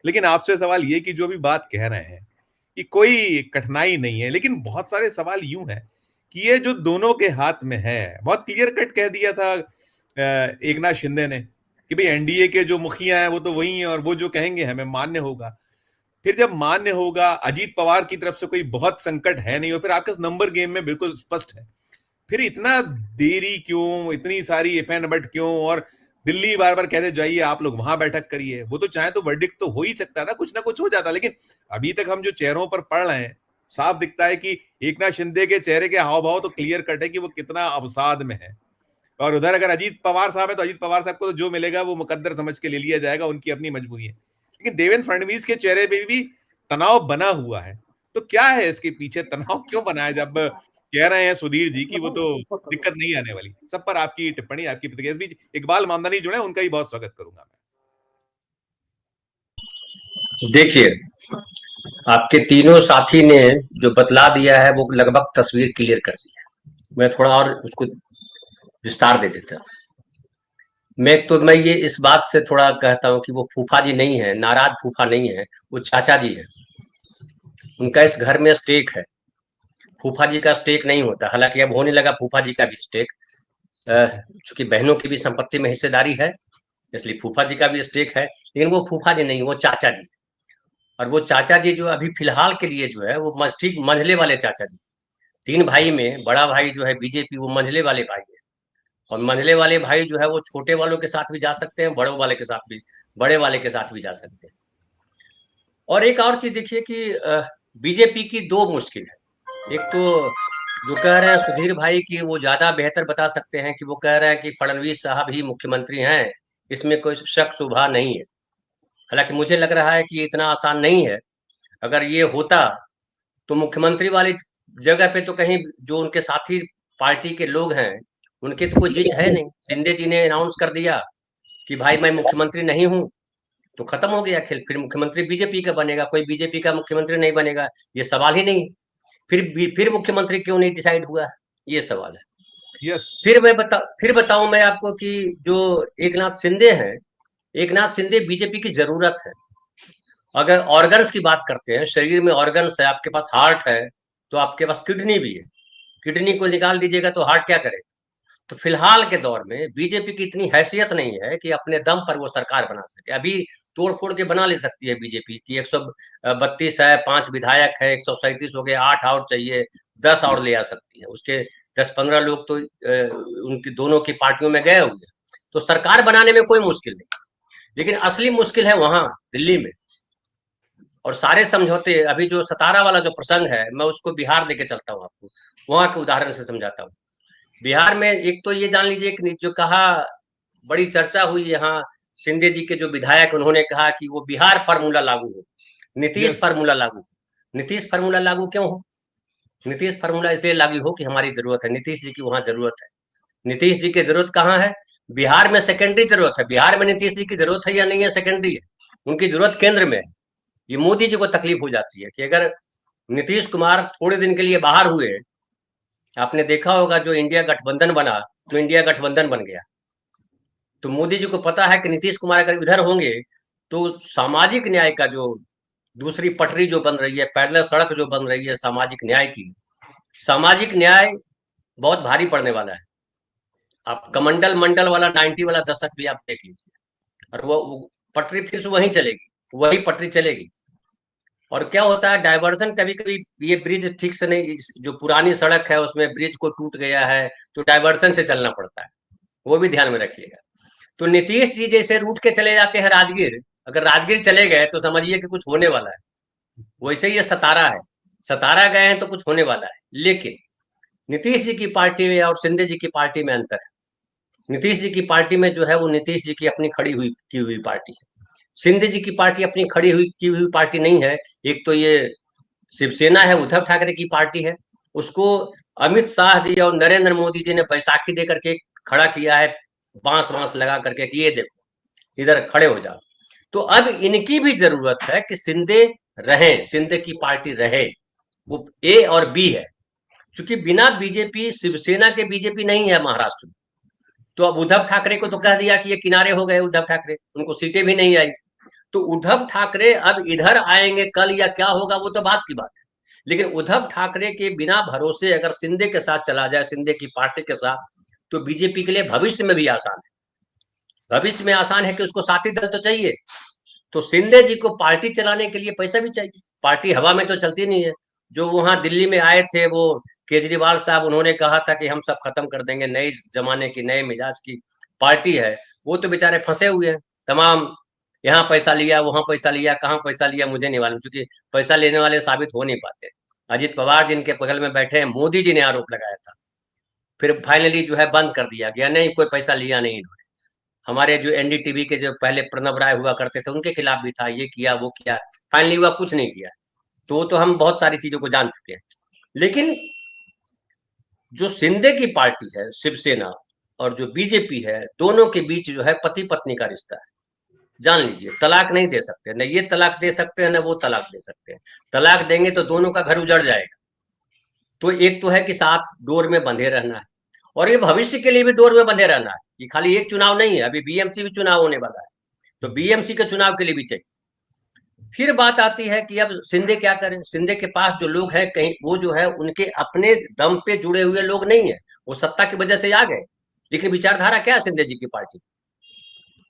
Speaker 1: लेकिन आपसे सवाल ये कि जो भी बात कह रहे हैं कि कोई कठिनाई नहीं है, लेकिन बहुत सारे सवाल यूं हैं कि ये जो दोनों के हाथ में है, बहुत क्लियर कट कह दिया था एकनाथ शिंदे ने कि भाई एनडीए के जो मुखिया हैं वो तो वही हैं और वो जो कहेंगे हमें मान्य होगा। फिर जब मान्य होगा, अजीत पवार की तरफ से कोई बहुत संकट है नहीं, और फिर आपके नंबर गेम में बिल्कुल स्पष्ट है, फिर इतना देरी क्यों, इतनी सारी इफ एंड बट क्यों, और दिल्ली बार बार कहते जाइए आप लोग वहां बैठक करिए। वो तो चाहे तो वर्डिक्ट तो हो ही सकता था, कुछ ना कुछ हो जाता, लेकिन अभी तक हम जो चेहरों पर पढ़ रहे हैं साफ दिखता है कि एकनाथ शिंदे के चेहरे के हाव भाव तो क्लियर कट है कि वो कितना अवसाद में है। और उधर अगर अजीत पवार साहब है तो अजीत पवार साहब को तो जो मिलेगा वो मुकद्दर समझ के ले लिया जाएगा, उनकी अपनी मजबूरी है। लेकिन देवेंद्र फडणवीस के चेहरे पे भी तनाव बना हुआ है। तो क्या है इसके पीछे, तनाव क्यों बना है, जब कह रहे हैं सुधीर जी की वो तो दिक्कत नहीं आने वाली। सब पर आपकी टिप्पणी, आपकी प्रतिक्रिया। इस बीच इकबाल मामदानी जुड़े, उनका ही बहुत स्वागत करूंगा मैं।
Speaker 5: देखिए, आपके तीनों साथी ने जो बतला दिया है वो लगभग तस्वीर क्लियर कर दी है। मैं थोड़ा और उसको विस्तार दे देता हूँ। मैं ये इस बात से थोड़ा कहता हूँ कि वो फूफा जी नहीं है, नाराज फूफा नहीं है, वो चाचा जी है। उनका इस घर में स्टेक है, फूफा जी का स्टेक नहीं होता। हालांकि अब होने लगा फूफा जी का भी स्टेक, चूंकि बहनों की भी संपत्ति में हिस्सेदारी है, इसलिए फूफा जी का भी स्टेक है। लेकिन वो फूफा जी नहीं, वो चाचा जी। और वो चाचा जी जो अभी फिलहाल के लिए जो है वो ठीक मंझले वाले चाचा जी। 3 भाई में बड़ा भाई जो है बीजेपी, वो मंझले वाले भाई है। और मंझले वाले भाई जो है वो छोटे वालों के साथ भी जा सकते हैं, बड़ों वाले के साथ भी, बड़े वाले के साथ भी जा सकते हैं। और एक और चीज देखिए कि बीजेपी की 2 मुश्किल है। एक तो जो कह रहे हैं सुधीर भाई की वो ज्यादा बेहतर बता सकते हैं कि वो कह रहे हैं कि फडणवीस साहब ही मुख्यमंत्री हैं, इसमें कोई शक शुबा नहीं है। हालांकि मुझे लग रहा है कि ये इतना आसान नहीं है। अगर ये होता तो मुख्यमंत्री वाली जगह पे तो कहीं जो उनके साथी पार्टी के लोग हैं उनकी तो कोई जिद है नहीं। शिंदे जी ने अनाउंस कर दिया कि भाई मैं मुख्यमंत्री नहीं हूं, तो खत्म हो गया खेल। फिर मुख्यमंत्री बीजेपी का बनेगा, कोई बीजेपी का मुख्यमंत्री नहीं बनेगा, ये सवाल ही नहीं। फिर मुख्यमंत्री क्यों नहीं डिसाइड हुआ, ये सवाल है।
Speaker 1: यस,
Speaker 5: फिर बताऊं मैं आपको कि जो एकनाथ शिंदे हैं, एकनाथ शिंदे बीजेपी की जरूरत है। अगर ऑर्गन्स की बात करते हैं, शरीर में ऑर्गन्स है, आपके पास हार्ट है तो आपके पास किडनी भी है। किडनी को निकाल दीजिएगा तो हार्ट क्या करेगा? तो फिलहाल के दौर में बीजेपी की इतनी हैसियत नहीं है कि अपने दम पर वो सरकार बना सके। अभी तोड़ फोड़ के बना ले सकती है बीजेपी की, 132 है, 5 विधायक है, 137 हो गए, 8 और चाहिए, 10 और ले आ सकती है। उसके 10-15 लोग तो उनकी दोनों की पार्टियों में गए हुए, तो सरकार बनाने में कोई मुश्किल नहीं। लेकिन असली मुश्किल है वहां दिल्ली में। और सारे समझौते, अभी जो 17 वाला जो प्रसंग है, मैं उसको बिहार लेके चलता हूँ आपको, वहां के उदाहरण से समझाता हूँ। बिहार में एक तो ये जान लीजिए कि जो कहा, बड़ी चर्चा हुई यहाँ, शिंदे जी के जो विधायक, उन्होंने कहा कि वो बिहार फार्मूला लागू हो, नीतीश फार्मूला लागू। नीतीश फार्मूला लागू क्यों हो? नीतीश फार्मूला इसलिए लागू हो कि हमारी जरूरत है, नीतीश जी की वहां जरूरत है। नीतीश जी की जरूरत कहाँ है? बिहार में सेकेंडरी जरूरत है। बिहार में नीतीश जी की जरूरत है या नहीं है, सेकेंडरी है। उनकी जरूरत केंद्र में है। ये मोदी जी को तकलीफ हो जाती है कि अगर नीतीश कुमार थोड़े दिन के लिए बाहर हुए, आपने देखा होगा जो इंडिया गठबंधन बना, तो इंडिया गठबंधन बन गया। तो मोदी जी को पता है कि नीतीश कुमार अगर इधर होंगे तो सामाजिक न्याय का जो दूसरी पटरी जो बन रही है, पैरेलल सड़क जो बन रही है सामाजिक न्याय की, सामाजिक न्याय बहुत भारी पड़ने वाला है। आप कमंडल मंडल वाला 90 वाला दशक भी आप देख लीजिए, और वो पटरी फिर से वहीं चलेगी, वही पटरी चलेगी। और क्या होता है, डाइवर्जन कभी कभी, ये ब्रिज ठीक से नहीं, जो पुरानी सड़क है उसमें ब्रिज को टूट गया है तो डाइवर्जन से चलना पड़ता है, वो भी ध्यान में रखिएगा। तो नीतीश जी जैसे रूट के चले जाते हैं राजगीर, अगर राजगीर चले गए तो समझिए कि कुछ होने वाला है। वैसे ही ये सतारा है, सतारा गए हैं तो कुछ होने वाला है। लेकिन नीतीश जी की पार्टी में और शिंदे जी की पार्टी में अंतर है। नीतीश जी की पार्टी में जो है वो नीतीश जी की अपनी खड़ी हुई की हुई पार्टी है। शिंदे जी की पार्टी अपनी खड़ी हुई की हुई पार्टी नहीं है। एक तो ये शिवसेना है, उद्धव ठाकरे की पार्टी है, उसको अमित शाह जी और नरेंद्र मोदी जी ने बैसाखी दे करके खड़ा किया है, बांस बांस लगा करके कि ये देखो इधर खड़े हो जाओ। तो अब इनकी भी जरूरत है कि शिंदे रहे, शिंदे की पार्टी रहे, वो ए और बी है। क्योंकि बिना बीजेपी, शिवसेना के बीजेपी नहीं है महाराष्ट्र में। तो अब उद्धव ठाकरे को तो कह दिया कि ये किनारे हो गए उद्धव ठाकरे, उनको सीटें भी नहीं आई। तो उद्धव ठाकरे अब इधर आएंगे कल या क्या होगा वो तो बात की बात है। लेकिन उद्धव ठाकरे के बिना भरोसे अगर शिंदे के साथ चला जाए, शिंदे की पार्टी के साथ, तो बीजेपी के लिए भविष्य में भी आसान है। भविष्य में आसान है कि उसको साथी दल तो चाहिए। तो शिंदे जी को पार्टी चलाने के लिए पैसा भी चाहिए। पार्टी हवा में तो चलती नहीं है। जो वहां दिल्ली में आए थे वो केजरीवाल साहब, उन्होंने कहा था कि हम सब खत्म कर देंगे, नए जमाने की, नए मिजाज की पार्टी है। वो तो बेचारे फंसे हुए हैं तमाम, यहाँ पैसा लिया, वहां पैसा लिया, कहाँ पैसा लिया मुझे नहीं मालूम, क्योंकि पैसा लेने वाले साबित हो नहीं पाते। अजित पवार जिनके बगल में बैठे हैं, मोदी जी ने आरोप लगाया था, फिर फाइनली जो है बंद कर दिया गया, नहीं कोई पैसा लिया नहीं इन्होंने। हमारे जो एनडीटीवी के जो पहले प्रणब राय हुआ करते थे, उनके खिलाफ भी था, ये किया वो किया, फाइनली हुआ कुछ नहीं किया। तो वो तो हम बहुत सारी चीजों को जान चुके हैं। लेकिन जो शिंदे की पार्टी है, शिवसेना, और जो बीजेपी है, दोनों के बीच जो है पति पत्नी का रिश्ता है। जान लीजिए, तलाक नहीं दे सकते, न ये तलाक दे सकते हैं, न वो तलाक दे सकते हैं। तलाक देंगे तो दोनों का घर उजड़ जाएगा। तो एक तो है कि साथ डोर में बंधे रहना है, और ये भविष्य के लिए भी डोर में बंधे रहना है। ये खाली एक चुनाव नहीं है, अभी बीएमसी भी चुनाव होने वाला है, तो बीएमसी के चुनाव के लिए भी चाहिए। फिर बात आती है कि अब शिंदे क्या करें। शिंदे के पास जो लोग हैं, कहीं वो जो है उनके अपने दम पे जुड़े हुए लोग नहीं है, वो सत्ता की वजह से आ गए। लेकिन विचारधारा क्या है शिंदे जी की पार्टी?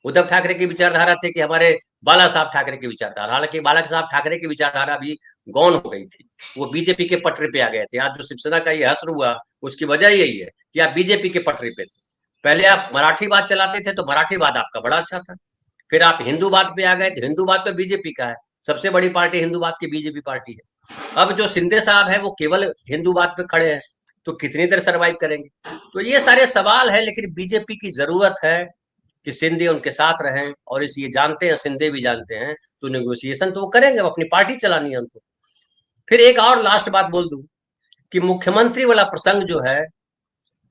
Speaker 5: उद्धव ठाकरे की विचारधारा थी कि हमारे बाला साहब ठाकरे की विचारधारा, हालांकि बाला साहब ठाकरे की विचारधारा भी गौन हो गई थी, वो बीजेपी के पटरी पे आ गए थे। आज जो शिवसेना का ये हश्र हुआ, उसकी वजह यही है कि आप बीजेपी के पटरी पे थे। पहले आप मराठीवाद चलाते थे तो मराठीवाद आपका बड़ा अच्छा था, फिर आप हिंदूवाद पे आ गए तो हिंदूवाद तो बीजेपी का है, सबसे बड़ी पार्टी हिंदूवाद की बीजेपी पार्टी है। अब जो शिंदे साहब है वो केवल हिंदूवाद पे खड़े हैं, तो कितनी देर सर्वाइव करेंगे? तो ये सारे सवाल है। लेकिन बीजेपी की जरूरत है कि शिंदे उनके साथ रहें, और इस ये जानते हैं, शिंदे भी जानते हैं, तो नेगोशिएशन तो वो करेंगे, अपनी पार्टी चलानी है उनको। फिर एक और लास्ट बात बोल दूं कि मुख्यमंत्री वाला प्रसंग जो है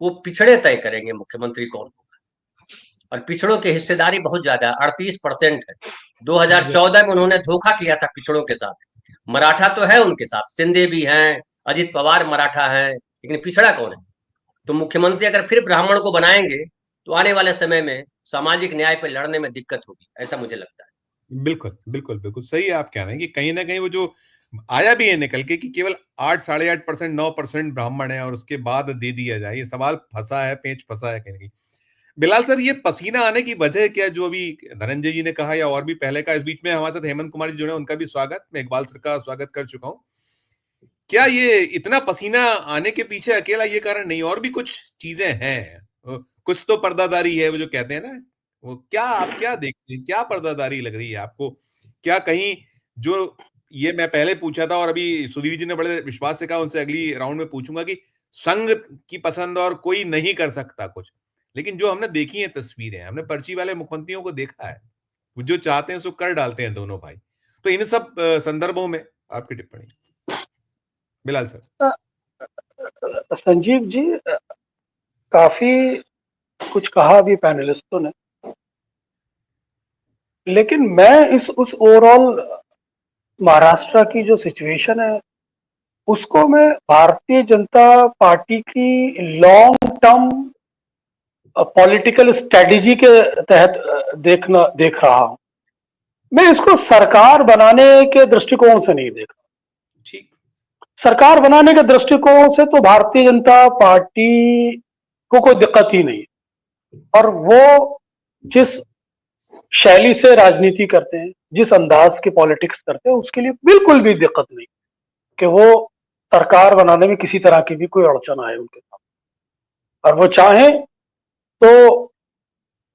Speaker 5: वो पिछड़े तय करेंगे मुख्यमंत्री कौन होगा, और पिछड़ों की हिस्सेदारी बहुत ज्यादा है, 38% है। 2014 में उन्होंने धोखा किया था पिछड़ों के साथ। मराठा तो है उनके साथ, शिंदे भी हैं, अजित पवार मराठा है, लेकिन पिछड़ा कौन है? तो मुख्यमंत्री अगर फिर ब्राह्मण को बनाएंगे तो आने वाले समय में सामाजिक न्याय पर लड़ने में दिक्कत होगी, ऐसा मुझे लगता है।
Speaker 1: बिल्कुल, बिल्कुल, बिल्कुल सही आप कह रहे हैं कि कहीं न कहीं वो जो आया भी है निकल के कि केवल 8, 8.5%, 9% ब्राह्मण है और उसके बाद दे दिया जाए। ये सवाल फंसा है, पेंच फंसा है कहीं न कहीं। बिलाल सर, ये पसीना आने की वजह क्या, जो अभी धनंजय जी ने कहा या और भी पहले का? इस बीच में हमारे साथ हेमंत कुमार जी जुड़े, उनका भी स्वागत। मैं इकबाल सर का स्वागत कर चुका हूं। क्या ये इतना पसीना आने के पीछे अकेला ये कारण नहीं, और भी कुछ चीजें हैं? कुछ तो पर्दादारी है, वो जो कहते हैं ना, वो क्या आप क्या देखते हैं, क्या पर्दादारी लग रही है आपको? क्या कहीं जो ये मैं पहले पूछा था और अभी सुधीर जी ने बड़े विश्वास से कहा, उनसे अगली राउंड में पूछूंगा कि संघ की पसंद और कोई नहीं कर सकता कुछ, लेकिन जो हमने देखी है तस्वीरें, हमने पर्ची वाले मुख्यमंत्रियों को देखा है, वो जो चाहते हैं सो कर डालते हैं दोनों भाई। तो इन सब संदर्भों में आपकी टिप्पणी बिलाल सर।
Speaker 6: संजीव जी, काफी कुछ कहा अभी पैनलिस्टों ने, लेकिन मैं इस उस ओवरऑल महाराष्ट्र की जो सिचुएशन है उसको मैं भारतीय जनता पार्टी की लॉन्ग टर्म पॉलिटिकल स्ट्रेटेजी के तहत देख रहा हूं। मैं इसको सरकार बनाने के दृष्टिकोण से नहीं देख रहा।
Speaker 1: ठीक,
Speaker 6: सरकार बनाने के दृष्टिकोण से तो भारतीय जनता पार्टी को कोई दिक्कत ही नहीं, और वो जिस शैली से राजनीति करते हैं, जिस अंदाज की पॉलिटिक्स करते हैं, उसके लिए बिल्कुल भी दिक्कत नहीं कि वो सरकार बनाने में किसी तरह की भी कोई अड़चन आए उनके साथ। और वो चाहे तो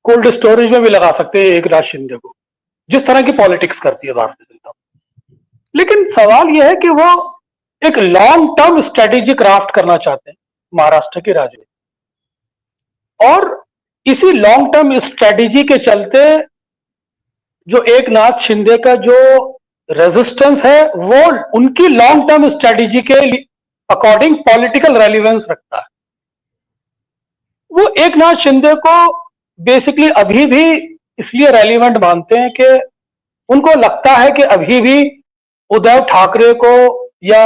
Speaker 6: कोल्ड स्टोरेज में भी लगा सकते हैं एक नाथ शिंदे को, जिस तरह की पॉलिटिक्स करती है भारतीय जनता। लेकिन सवाल यह है कि वो एक लॉन्ग टर्म स्ट्रेटेजी क्राफ्ट करना चाहते हैं महाराष्ट्र की राजनीति, और इसी लॉन्ग टर्म स्ट्रेटेजी के चलते जो एक नाथ शिंदे का जो रेजिस्टेंस है वो उनकी लॉन्ग टर्म स्ट्रेटेजी के अकॉर्डिंग पॉलिटिकल रेलिवेंस रखता है। वो एक नाथ शिंदे को बेसिकली अभी भी इसलिए रेलिवेंट मानते हैं कि उनको लगता है कि अभी भी उद्धव ठाकरे को या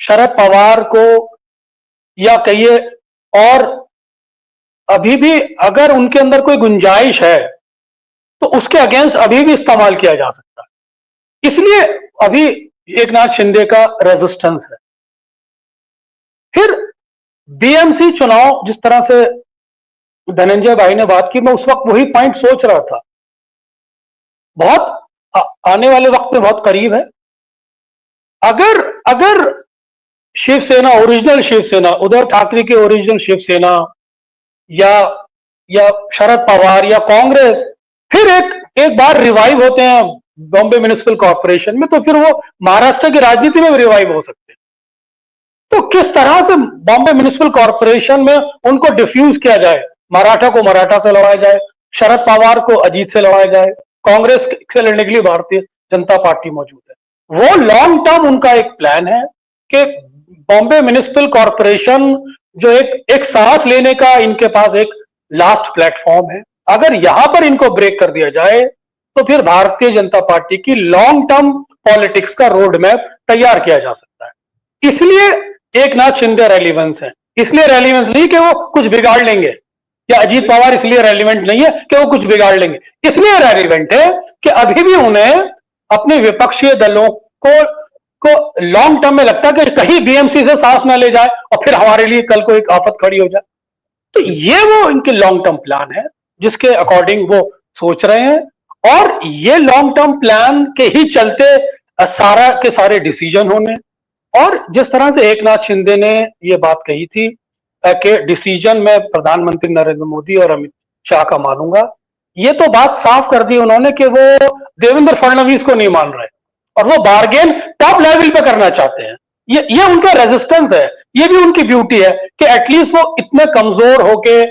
Speaker 6: शरद पवार को या कहिए और अभी भी अगर उनके अंदर कोई गुंजाइश है तो उसके अगेंस्ट अभी भी इस्तेमाल किया जा सकता है। इसलिए अभी एक नाथ शिंदे का रेजिस्टेंस है। फिर बीएमसी चुनाव, जिस तरह से धनंजय भाई ने बात की, मैं उस वक्त वही पॉइंट सोच रहा था। बहुत आने वाले वक्त में बहुत करीब है। अगर शिवसेना, ओरिजिनल शिवसेना, उद्धव ठाकरे की ओरिजिनल शिवसेना या शरद पवार या कांग्रेस फिर एक बार रिवाइव होते हैं बॉम्बे म्युनिसिपल कॉर्पोरेशन में, तो फिर वो महाराष्ट्र की राजनीति में भी रिवाइव हो सकते हैं। तो किस तरह से बॉम्बे म्युनिसिपल कॉर्पोरेशन में उनको डिफ्यूज किया जाए, मराठा को मराठा से लड़ाया जाए, शरद पवार को अजीत से लड़ाया जाए, कांग्रेस से लड़ने के लिए भारतीय जनता पार्टी मौजूद है। वो लॉन्ग टर्म उनका एक प्लान है कि बॉम्बे म्युनिसिपल कॉर्पोरेशन जो एक सांस लेने का इनके पास एक लास्ट प्लेटफॉर्म है, अगर यहां पर इनको ब्रेक कर दिया जाए तो फिर भारतीय जनता पार्टी की लॉन्ग टर्म पॉलिटिक्स का रोड मैप तैयार किया जा सकता है। इसलिए एक नाथ शिंदे रेलिवेंस है। इसलिए रेलिवेंस नहीं कि वो कुछ बिगाड़ लेंगे, या अजीत पवार इसलिए रेलिवेंट नहीं है कि वो कुछ बिगाड़ लेंगे। इसलिए रेलिवेंट है कि अभी भी उन्हें अपने विपक्षी दलों को लॉन्ग टर्म में लगता है कि कहीं बीएमसी से सांस ना ले जाए और फिर हमारे लिए कल को एक आफत खड़ी हो जाए। तो ये वो इनके लॉन्ग टर्म प्लान है जिसके अकॉर्डिंग वो सोच रहे हैं, और ये लॉन्ग टर्म प्लान के ही चलते सारा के सारे डिसीजन होने। और जिस तरह से एक नाथ शिंदे ने ये बात कही थी कि डिसीजन में प्रधानमंत्री नरेंद्र मोदी और अमित शाह का मानूंगा, ये तो बात साफ कर दी उन्होंने कि वो देवेंद्र फडणवीस को नहीं मान रहे और वो बार्गेन टॉप लेवल पे करना चाहते हैं। ये उनका रेजिस्टेंस है, ये भी उनकी ब्यूटी है कि एटलीस्ट वो इतने कमजोर होके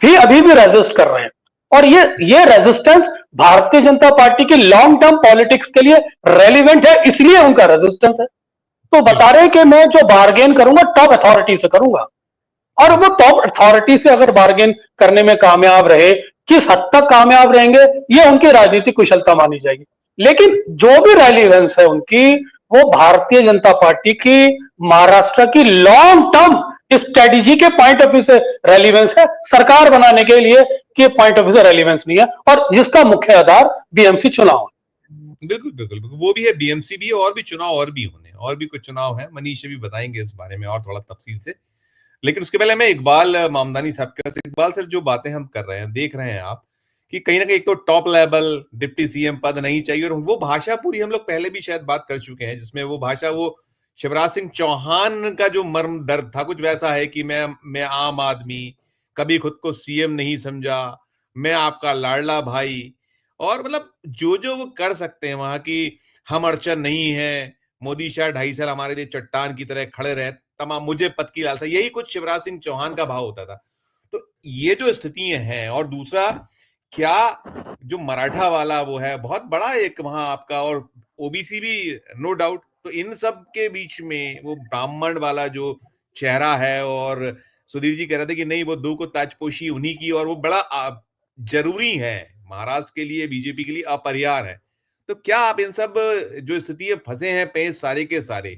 Speaker 6: भी अभी भी रेजिस्ट कर रहे हैं। और ये रेजिस्टेंस भारतीय जनता पार्टी की लॉन्ग टर्म पॉलिटिक्स के लिए रेलिवेंट है, इसलिए उनका रेजिस्टेंस है। तो बता रहे हैं कि मैं जो बार्गेन करूंगा टॉप अथॉरिटी से करूंगा, और वो टॉप अथॉरिटी से अगर बार्गेन करने में कामयाब रहे, किस हद तक कामयाब रहेंगे ये उनकी राजनीतिक कुशलता मानी जाएगी। लेकिन जो भी रेलिवेंस है उनकी, वो भारतीय जनता पार्टी की महाराष्ट्र की लॉन्ग टर्म स्ट्रेटेजी के पॉइंट ऑफ व्यू से रेलिवेंस है, सरकार बनाने के लिए के पॉइंट ऑफ व्यू से रेलिवेंस नहीं है, और जिसका मुख्य आधार बीएमसी चुनाव है।
Speaker 1: बिल्कुल बिल्कुल, वो भी है, बीएमसी भी है, और भी चुनाव और भी होने, और भी कुछ चुनाव हैं, मनीष भी बताएंगे इस बारे में और थोड़ा तफसील से। लेकिन उसके पहले मैं इकबाल मामदानी साहब के पास, इकबाल सर जो बातें हम कर रहे हैं, देख रहे हैं आप कि कहीं ना कहीं एक तो टॉप लेवल डिप्टी सीएम पद नहीं चाहिए, और वो भाषा पूरी हम लोग पहले भी शायद बात कर चुके हैं, जिसमें वो भाषा वो शिवराज सिंह चौहान का जो मर्म दर्द था कुछ वैसा है कि मैं आम आदमी, कभी खुद को सीएम नहीं समझा, मैं आपका लाडला भाई, और मतलब जो जो वो कर सकते हैं वहां की, हम अड़चन नहीं है, मोदी शाह 2.5 साल हमारे लिए चट्टान की तरह खड़े रहे, तमाम मुझे पद की लालसा, यही कुछ शिवराज सिंह चौहान का भाव होता था। तो ये जो स्थितियां हैं, और दूसरा क्या जो मराठा वाला वो है बहुत बड़ा एक वहां आपका, और ओबीसी भी नो डाउट, तो इन सब के बीच में वो ब्राह्मण वाला जो चेहरा है, और सुधीर जी कह रहे थे कि नहीं वो दो को ताजपोशी उन्हीं की, और वो बड़ा जरूरी है महाराष्ट्र के लिए, बीजेपी के लिए अपरिहार्य है। तो क्या आप इन सब जो स्थिति फंसे हैं पेश सारे के सारे,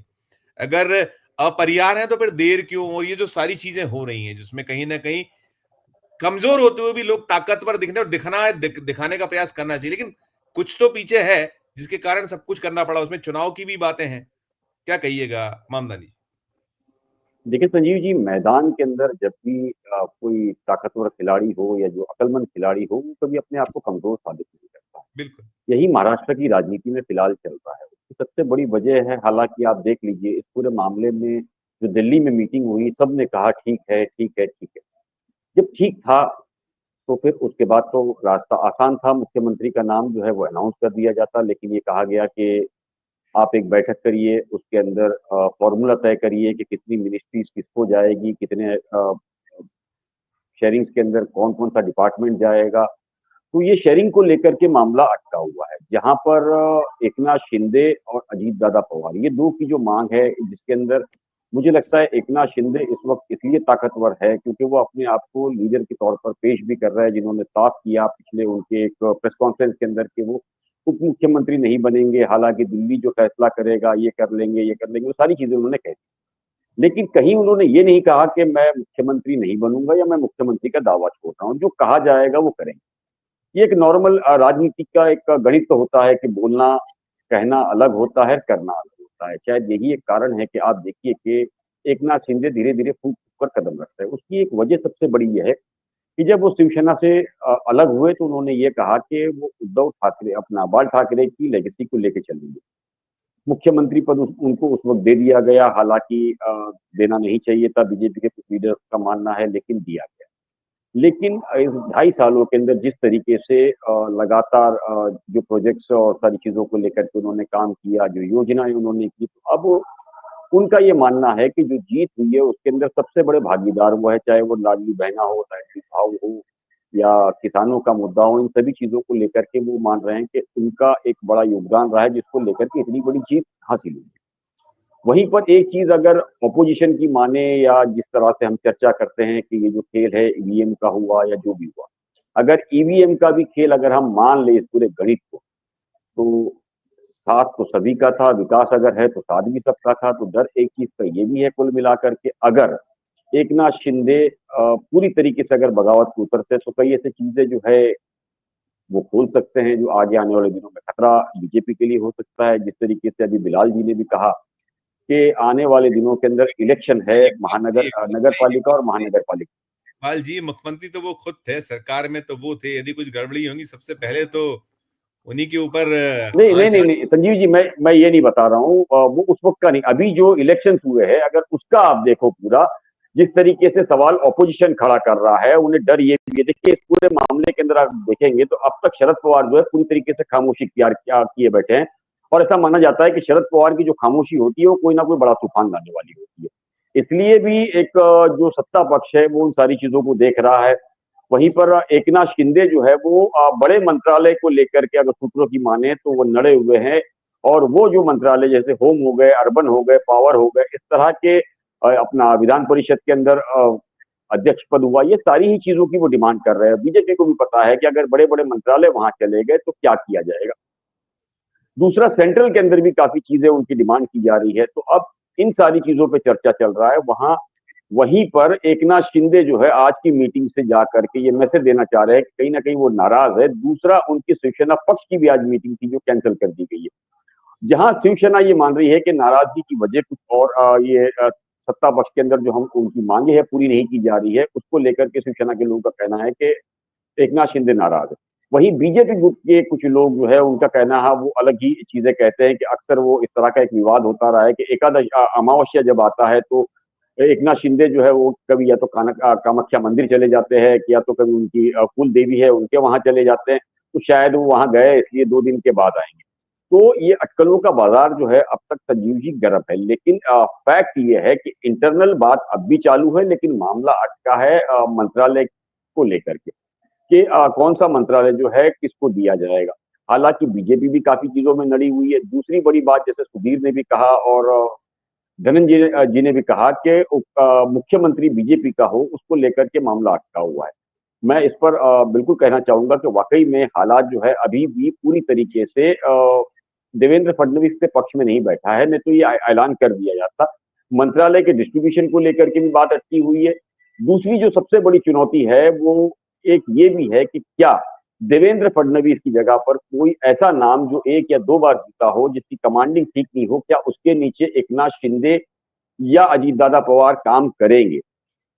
Speaker 1: अगर अपरिहार्य है तो फिर देर क्यों, और ये जो सारी चीजें हो रही हैं जिसमें कहीं ना कहीं कमजोर होते हुए भी लोग ताकतवर दिखने और दिखाने का प्रयास करना चाहिए, लेकिन कुछ तो पीछे है जिसके कारण सब कुछ करना पड़ा, उसमें चुनाव की भी बातें हैं, क्या कहिएगा मामदानी?
Speaker 7: देखिए संजीव जी, मैदान के अंदर जब भी कोई ताकतवर खिलाड़ी हो या जो अक्लमंद खिलाड़ी हो, वो कभी अपने आप को कमजोर साबित नहीं करता।
Speaker 1: बिल्कुल।
Speaker 7: यही महाराष्ट्र की राजनीति में फिलहाल चल रहा है। उसकी सबसे बड़ी वजह है, हालांकि आप देख लीजिए इस पूरे मामले में जो दिल्ली में मीटिंग हुई, सबने कहा ठीक है ठीक है ठीक है। जब ठीक था तो फिर उसके बाद तो रास्ता आसान था, मुख्यमंत्री का नाम जो है वो अनाउंस कर दिया जाता, लेकिन ये कहा गया कि आप एक बैठक करिए, उसके अंदर फॉर्मूला तय करिए कि कितनी मिनिस्ट्रीज किसको जाएगी, कितने शेयरिंग्स के अंदर कौन कौन सा डिपार्टमेंट जाएगा। तो ये शेयरिंग को लेकर के मामला अटका हुआ है, जहां पर एकनाथ शिंदे और अजीत दादा पवार, ये दो की जो मांग है, जिसके अंदर मुझे लगता है एकनाथ शिंदे इस वक्त इसलिए ताकतवर है क्योंकि वो अपने आप को लीडर के तौर पर पेश भी कर रहा है, जिन्होंने साफ किया पिछले उनके एक प्रेस कॉन्फ्रेंस के अंदर कि वो उप मुख्यमंत्री नहीं बनेंगे, हालांकि दिल्ली जो फैसला करेगा ये कर लेंगे ये कर लेंगे, वो सारी चीजें उन्होंने कह दी। लेकिन कहीं उन्होंने ये नहीं कहा कि मैं मुख्यमंत्री नहीं बनूंगा या मैं मुख्यमंत्री का दावा छोड़ रहा हूँ, जो कहा जाएगा वो करेंगे। ये एक नॉर्मल राजनीति का एक गणित तो होता है कि बोलना कहना अलग होता है, करना अलग होता है। शायद यही एक कारण है कि आप देखिए कि एकनाथ शिंदे धीरे धीरे फूट पर कदम रख रहे हैं। उसकी एक वजह सबसे बड़ी यह है कि जब वो शिवसेना से अलग हुए तो उन्होंने ये कहा कि वो उद्धव ठाकरे, अपना बाल ठाकरे की लेगेसी को लेकर चलेंगे। मुख्यमंत्री पद उनको उस वक्त दे दिया गया, हालांकि देना नहीं चाहिए था, बीजेपी के कुछ लीडर का मानना है, लेकिन दिया गया। लेकिन इस 2.5 सालों के अंदर जिस तरीके से लगातार जो प्रोजेक्ट्स और सारी चीजों को लेकर के उन्होंने काम किया, जो योजनाएं उन्होंने की, तो अब उनका ये मानना है कि जो जीत हुई है उसके अंदर सबसे बड़े भागीदार वो है, चाहे वो लाडली बहना हो, लाडली भाव हो या किसानों का मुद्दा हो, इन सभी चीजों को लेकर के वो मान रहे हैं कि उनका एक बड़ा योगदान रहा है जिसको लेकर के इतनी बड़ी जीत हासिल हुई। वहीं पर एक चीज अगर ऑपोजिशन की माने या जिस तरह से हम चर्चा करते हैं कि ये जो खेल है ईवीएम का हुआ या जो भी हुआ, अगर ईवीएम का भी खेल अगर हम मान ले इस पूरे गणित को, तो साथ तो सभी का था, विकास अगर है तो साथ भी सबका था। तो डर एक चीज का ये भी है कुल मिलाकर के, अगर एकनाथ शिंदे पूरी तरीके से अगर बगावत को उतरते तो कई ऐसी चीजें जो है वो खोल सकते हैं, जो आगे आने वाले दिनों में खतरा बीजेपी के लिए हो सकता है। जिस तरीके से अभी बिलाल जी ने भी कहा कि आने वाले दिनों के अंदर इलेक्शन है, महानगर नगर पालिका और महानगर पालिका।
Speaker 1: पाल जी, मुख्यमंत्री तो वो खुद थे, सरकार में तो वो थे, यदि कुछ गड़बड़ी होंगी सबसे पहले तो उन्हीं के ऊपर
Speaker 7: नहीं नहीं नहीं नहीं संजीव जी, मैं ये नहीं बता रहा हूँ, वो उस वक्त का नहीं, अभी जो इलेक्शन हुए हैं अगर उसका आप देखो पूरा, जिस तरीके से सवाल ऑपोजिशन खड़ा कर रहा है, उन्हें डर ये भी है। देखिए इस पूरे मामले के अंदर आप देखेंगे तो अब तक शरद पवार जो है पूरी तरीके से खामोशी किए बैठे हैं, और ऐसा माना जाता है कि शरद पवार की जो खामोशी होती है वो कोई ना कोई बड़ा तूफान लाने वाली होती है। इसलिए भी एक जो सत्ता पक्ष है वो उन सारी चीजों को देख रहा है। वहीं पर एकनाथ शिंदे जो है वो बड़े मंत्रालय को लेकर के अगर सूत्रों की माने तो वो नड़े हुए हैं, और वो जो मंत्रालय जैसे होम हो गए, अर्बन हो गए, पावर हो गए, इस तरह के अपना विधान परिषद के अंदर अध्यक्ष पद हुआ, ये सारी ही चीजों की वो डिमांड कर रहे हैं। बीजेपी को भी पता है कि अगर बड़े बड़े मंत्रालय वहां चले गए तो क्या किया जाएगा। दूसरा, सेंट्रल के अंदर भी काफी चीजें उनकी डिमांड की जा रही है। तो अब इन सारी चीजों पे चर्चा चल रहा है। वहीं पर एकनाथ शिंदे जो है आज की मीटिंग से जाकर के ये मैसेज देना चाह रहे हैं कि कहीं ना कहीं वो नाराज है। दूसरा, उनकी शिवसेना पक्ष की भी आज मीटिंग थी जो कैंसिल कर दी गई है। जहां शिवसेना ये मान रही है कि नाराजगी की वजह कुछ और ये सत्ता पक्ष के अंदर जो हम उनकी मांगे है पूरी नहीं की जा रही है, उसको लेकर के शिवसेना के लोगों का कहना है कि एकनाथ शिंदे नाराज है। वहीं बीजेपी गुट के कुछ लोग जो है उनका कहना है वो अलग ही चीजें कहते हैं कि अक्सर वो इस तरह का एक विवाद होता रहा है कि एकादश अमावस्या जब आता है तो एकनाथ शिंदे जो है वो कभी या तो कामाख्या मंदिर चले जाते हैं या तो कभी उनकी कुल देवी है उनके वहां चले जाते हैं, तो शायद वो वहां गए इसलिए 2 दिन के बाद आएंगे। तो ये अटकलों का बाजार जो है अब तक संजीव जी गर्म है, लेकिन फैक्ट ये है कि इंटरनल बात अब भी चालू है, लेकिन मामला अटका है मंत्रालय को लेकर के कि कौन सा मंत्रालय जो है किसको दिया जाएगा। हालांकि बीजेपी भी काफी चीजों में लड़ी हुई है। दूसरी बड़ी बात जैसे सुधीर ने भी कहा और धनंजय जी ने भी कहा कि मुख्यमंत्री बीजेपी का हो उसको लेकर के मामला अटका हुआ है। मैं इस पर बिल्कुल कहना चाहूंगा कि वाकई में हालात जो है अभी भी पूरी तरीके से देवेंद्र फडणवीस के पक्ष में नहीं बैठा है, नहीं तो ये ऐलान कर दिया जाता। मंत्रालय के डिस्ट्रीब्यूशन को लेकर के भी बात अटकी हुई है। दूसरी जो सबसे बड़ी चुनौती है वो एक ये भी है कि क्या देवेंद्र फडणवीस की जगह पर कोई ऐसा नाम जो 1 या 2 बार जीता हो जिसकी कमांडिंग ठीक नहीं हो, क्या उसके नीचे एकनाथ शिंदे या अजीतदादा पवार काम करेंगे?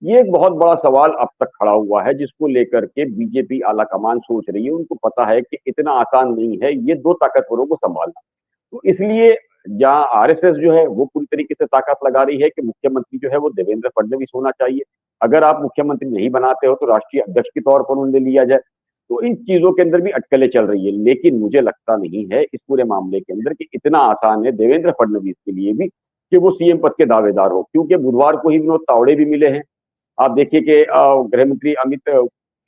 Speaker 7: ये एक बहुत बड़ा सवाल अब तक खड़ा हुआ है जिसको लेकर के बीजेपी आलाकमान सोच रही है। उनको पता है कि इतना आसान नहीं है ये 2 ताकतवरों को संभालना। तो इसलिए जहां आरएसएस जो है वो पूरी तरीके से ताकत लगा रही है कि मुख्यमंत्री जो है वो देवेंद्र फडणवीस होना चाहिए। अगर आप मुख्यमंत्री नहीं बनाते हो तो राष्ट्रीय अध्यक्ष के तौर पर उन्हें लिया जाए। तो इन चीजों के अंदर भी अटकलें चल रही है, लेकिन मुझे लगता नहीं है इस पूरे मामले के अंदर कि इतना आसान है देवेंद्र फडणवीस के लिए भी कि वो सीएम पद के दावेदार हो, क्योंकि बुधवार को ही विनोद तावड़े भी मिले हैं। आप देखिए कि गृह मंत्री अमित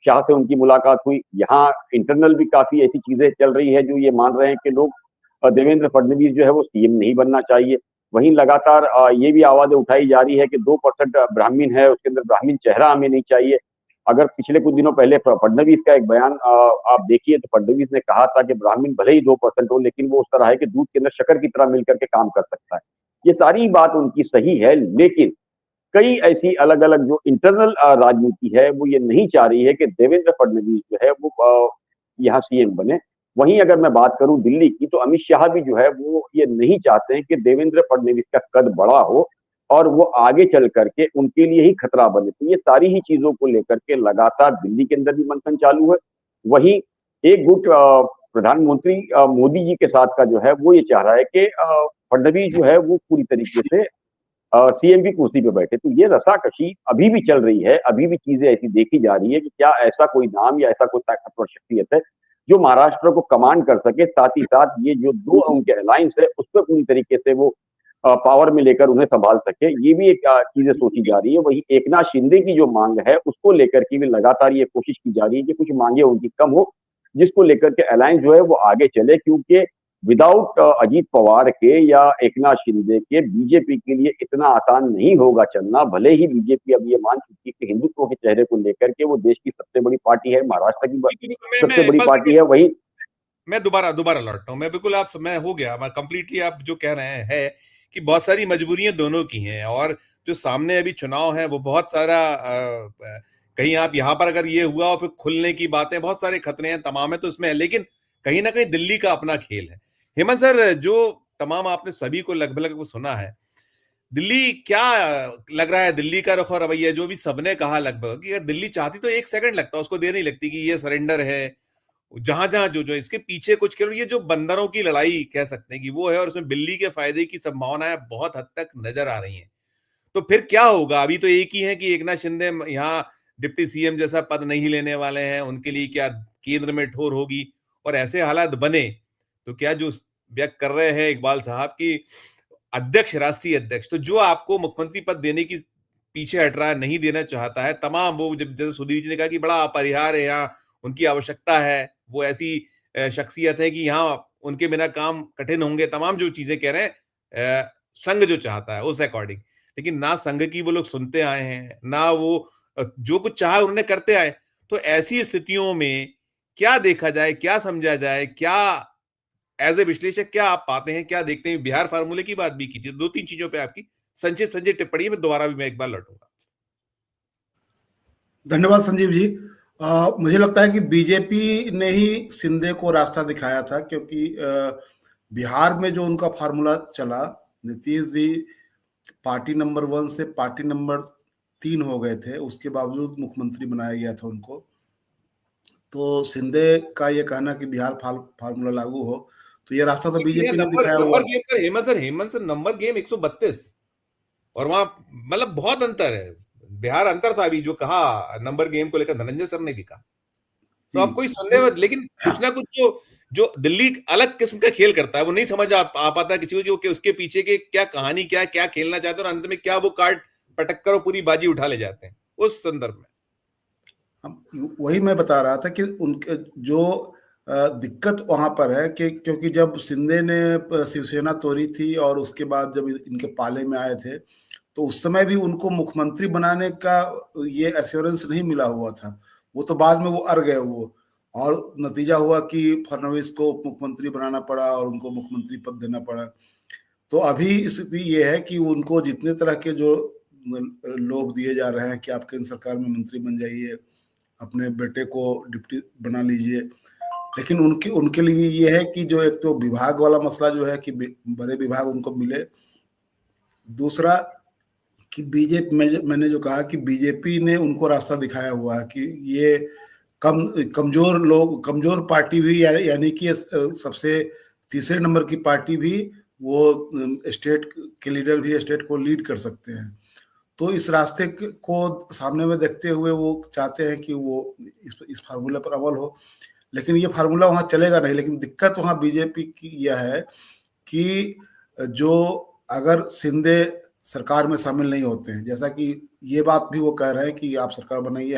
Speaker 7: शाह से उनकी मुलाकात हुई। यहाँ इंटरनल भी काफी ऐसी चीजें चल रही है जो ये मान रहे हैं कि लोग देवेंद्र फडणवीस जो है वो सीएम नहीं बनना चाहिए। वहीं लगातार ये भी आवाजें उठाई जा रही है कि 2% ब्राह्मण है, उसके अंदर ब्राह्मण चेहरा हमें नहीं चाहिए। अगर पिछले कुछ दिनों पहले फडणवीस का एक बयान आप देखिए तो फडणवीस ने कहा था कि ब्राह्मण भले ही 2% हो, लेकिन वो उस तरह है कि दूध के अंदर शक्कर की तरह मिलकर के काम कर सकता है। ये सारी बात उनकी सही है, लेकिन कई ऐसी अलग अलग जो इंटरनल राजनीति है वो ये नहीं चाह रही है कि देवेंद्र फडणवीस जो है वो यहाँ सीएम बने। वहीं अगर मैं बात करूं दिल्ली की, तो अमित शाह भी जो है वो ये नहीं चाहते हैं कि देवेंद्र फडणवीस का कद बड़ा हो और वो आगे चल करके उनके लिए ही खतरा बने। तो ये सारी ही चीजों को लेकर के लगातार दिल्ली के अंदर भी मंथन चालू है। वहीं एक गुट प्रधानमंत्री मोदी जी के साथ का जो है वो ये चाह रहा है कि फडणवीस जो है वो पूरी तरीके से सीएम की कुर्सी पे बैठे। तो ये रसाकशी अभी भी चल रही है, अभी भी चीजें ऐसी देखी जा रही है कि क्या ऐसा कोई नाम या ऐसा कोई ताकतवर शख्सियत है जो महाराष्ट्र को कमांड कर सके, साथ ही साथ ये जो 2 उनके अलायंस है उस पर पूरी तरीके से वो पावर में लेकर उन्हें संभाल सके। ये भी एक चीजें सोची जा रही है। वही एकनाथ शिंदे की जो मांग है उसको लेकर के भी लगातार ये कोशिश की जा रही है कि कुछ मांगे उनकी कम हो, जिसको लेकर के अलायंस जो है वो आगे चले, क्योंकि विदाउट अजीत पवार के या एकनाथ शिंदे के बीजेपी के लिए इतना आसान नहीं होगा चलना। भले ही बीजेपी अब ये मान चुकी है कि हिंदुत्व के चेहरे को लेकर के वो देश की सबसे बड़ी पार्टी है, महाराष्ट्र की सबसे बड़ी पार्टी है। वही
Speaker 1: मैं दोबारा लौटता हूं। मैं बिल्कुल आप समय हो गया, मैं कंप्लीटली आप जो कह रहे हैं कि बहुत सारी मजबूरियां दोनों की हैं और जो सामने अभी चुनाव है वो बहुत सारा कहीं आप यहां पर अगर ये हुआ और फिर खुलने की बातें, बहुत सारे खतरे हैं, तमाम है तो इसमें है, लेकिन कहीं ना कहीं दिल्ली का अपना खेल है। हेमंत सर, जो तमाम आपने सभी को लगभग सुना है, दिल्ली क्या लग रहा है, दिल्ली का रुख और रवैया जो भी सबने कहा लगभग कि अगर दिल्ली चाहती तो 1 सेकंड लगता, उसको देर नहीं लगती कि ये सरेंडर है। जहां जहां जो जो इसके पीछे कुछ करो, ये जो बंदरों की लड़ाई कह सकते हैं कि वो है और उसमें बिल्ली के फायदे की संभावनाएं बहुत हद तक नजर आ रही हैं। तो फिर क्या होगा? अभी तो एक ही है कि एकनाथ शिंदे यहाँ डिप्टी सीएम जैसा पद नहीं लेने वाले हैं, उनके लिए क्या केंद्र में ठोर होगी? और ऐसे हालात बने तो क्या जो व्यक्त कर रहे हैं इकबाल साहब की अध्यक्ष, राष्ट्रीय अध्यक्ष, तो जो आपको मुख्यमंत्री पद देने की पीछे हट रहा है, नहीं देना चाहता है, तमाम वो जब जैसे सुधीर जी ने कहा कि बड़ा अपरिहार्य है, यहाँ उनकी आवश्यकता है, वो ऐसी शख्सियत है कि यहाँ उनके बिना काम कठिन होंगे, तमाम जो चीजें कह रहे हैं संघ जो चाहता है उस अकॉर्डिंग। लेकिन ना संघ की वो लोग सुनते आए हैं, ना वो जो कुछ चाहा उन्होंने करते आए। तो ऐसी स्थितियों में क्या देखा जाए, क्या समझा जाए, क्या एज ए विश्लेषक क्या आप पाते हैं, क्या देखते हैं? बिहार फार्मूले की बात भी की थी, 2-3 चीजों पे आपकी संक्षिप्त टिप्पणी में दोबारा भी मैं एक बार लौटूंगा।
Speaker 8: धन्यवाद संजीव जी। मुझे लगता है कि बीजेपी ने ही शिंदे को रास्ता दिखाया था, क्योंकि
Speaker 3: बिहार में जो उनका फार्मूला चला, नीतीश जी पार्टी नंबर 1 से पार्टी नंबर 3 हो गए थे, उसके बावजूद मुख्यमंत्री बनाया गया था उनको। तो शिंदे का ये कहना कि बिहार फार्मूला लागू हो, तो ये रास्ता तो बीजेपी ने दिखाया हुआ।
Speaker 1: Number game sir, Hemant sir, number game 132 और वहां मतलब बहुत अंतर है। बिहार अंतर था, अभी जो कहा नंबर गेम को लेकर धनंजय सर ने भी कहा, तो आप कोई सुनने में, लेकिन कुछ ना कुछ जो दिल्ली अलग किस्म का खेल करता है, वो नहीं समझ आ पाता किसी को कि उसके पीछे के क्या कहानी, क्या खेलना चाहते हैं, और अंत में क्या वो कार्ड पटक कर पूरी बाजी उठा ले जाते हैं उस संदर्भ में।
Speaker 3: वही मैं बता रहा था कि उनके जो दिक्कत वहां पर है कि क्योंकि जब शिंदे ने शिवसेना तोड़ी थी और उसके बाद जब इनके पाले में आए थे, तो उस समय भी उनको मुख्यमंत्री बनाने का ये एश्योरेंस नहीं मिला हुआ था। वो तो बाद में वो अड़ गए वो, और नतीजा हुआ कि फडणवीस को उप मुख्यमंत्री बनाना पड़ा और उनको मुख्यमंत्री पद देना पड़ा। तो अभी स्थिति ये है कि उनको जितने तरह के जो लोभ दिए जा रहे हैं कि आप केंद्र सरकार में मंत्री बन जाइए, अपने बेटे को डिप्टी बना लीजिए, लेकिन उनके लिए ये है कि जो एक तो विभाग वाला मसला जो है कि बड़े विभाग उनको मिले, दूसरा कि बीजेपी मैंने जो कहा कि बीजेपी ने उनको रास्ता दिखाया हुआ है कि ये कमजोर पार्टी भी, यानी कि सबसे तीसरे नंबर की पार्टी भी वो स्टेट के लीडर भी स्टेट को लीड कर सकते हैं। तो इस रास्ते को सामने में देखते हुए वो चाहते हैं कि वो इस फार्मूला पर अमल हो, लेकिन ये फार्मूला वहां चलेगा नहीं। लेकिन दिक्कत वहां बीजेपी की यह है कि जो अगर शिंदे सरकार में शामिल नहीं होते हैं, जैसा कि ये बात भी वो कह रहे हैं कि आप सरकार बनाइए,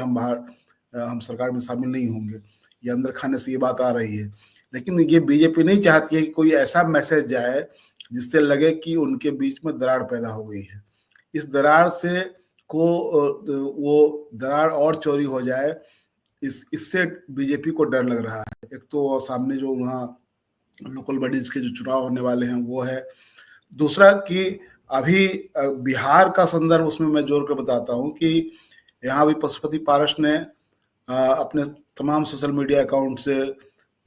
Speaker 3: हम सरकार में शामिल नहीं होंगे, ये अंदर खाने से ये बात आ रही है। लेकिन ये बीजेपी नहीं चाहती है कि कोई ऐसा मैसेज जाए जिससे लगे कि उनके बीच में दरार पैदा हो गई है। इस दरार से वो दरार और चौड़ी हो जाए, इससे बीजेपी को डर लग रहा है। एक तो सामने जो वहाँ लोकल बॉडीज के जो चुनाव होने वाले हैं वो है, दूसरा कि अभी बिहार का संदर्भ उसमें मैं जोड़ कर बताता हूँ कि यहाँ भी पशुपति पारस ने अपने तमाम सोशल मीडिया अकाउंट से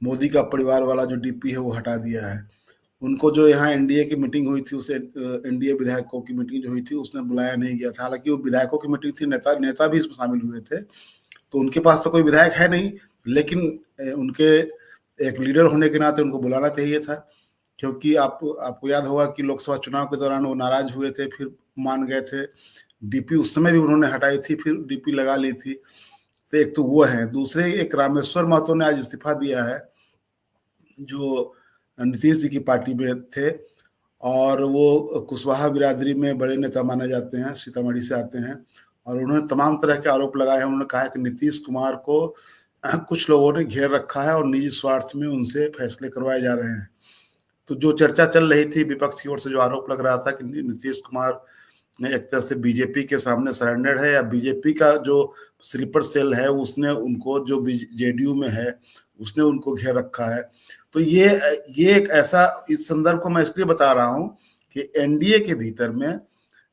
Speaker 3: मोदी का परिवार वाला जो डीपी है वो हटा दिया है। उनको जो यहाँ एनडीए की मीटिंग हुई थी, उसे एनडीए विधायकों की मीटिंग जो हुई थी उसमें बुलाया नहीं गया था। हालांकि वो विधायकों की मीटिंग थी, नेता भी इसमें शामिल हुए थे, तो उनके पास तो कोई विधायक है नहीं, लेकिन उनके एक लीडर होने के नाते उनको बुलाना चाहिए था। क्योंकि आपको याद होगा कि लोकसभा चुनाव के दौरान वो नाराज हुए थे, फिर मान गए थे। डीपी उस समय भी उन्होंने हटाई थी, फिर डीपी लगा ली थी। तो एक तो वो है, दूसरे एक रामेश्वर महतो ने आज इस्तीफा दिया है, जो नीतीश जी की पार्टी में थे और वो कुशवाहा बिरादरी में बड़े नेता माने जाते हैं, सीतामढ़ी से आते हैं, और उन्होंने तमाम तरह के आरोप लगाए हैं। उन्होंने कहा कि नीतीश कुमार को कुछ लोगों ने घेर रखा है और निजी स्वार्थ में उनसे फैसले करवाए जा रहे हैं। तो जो चर्चा चल रही थी विपक्ष की ओर से, जो आरोप लग रहा था कि नीतीश कुमार एक तरह से बीजेपी के सामने सरेंडर है, या बीजेपी का जो स्लीपर सेल है उसने उनको, जो जेडीयू में है उसने उनको घेर रखा है। तो ये एक ऐसा, इस संदर्भ को मैं इसलिए बता रहा हूँ कि एनडीए के भीतर में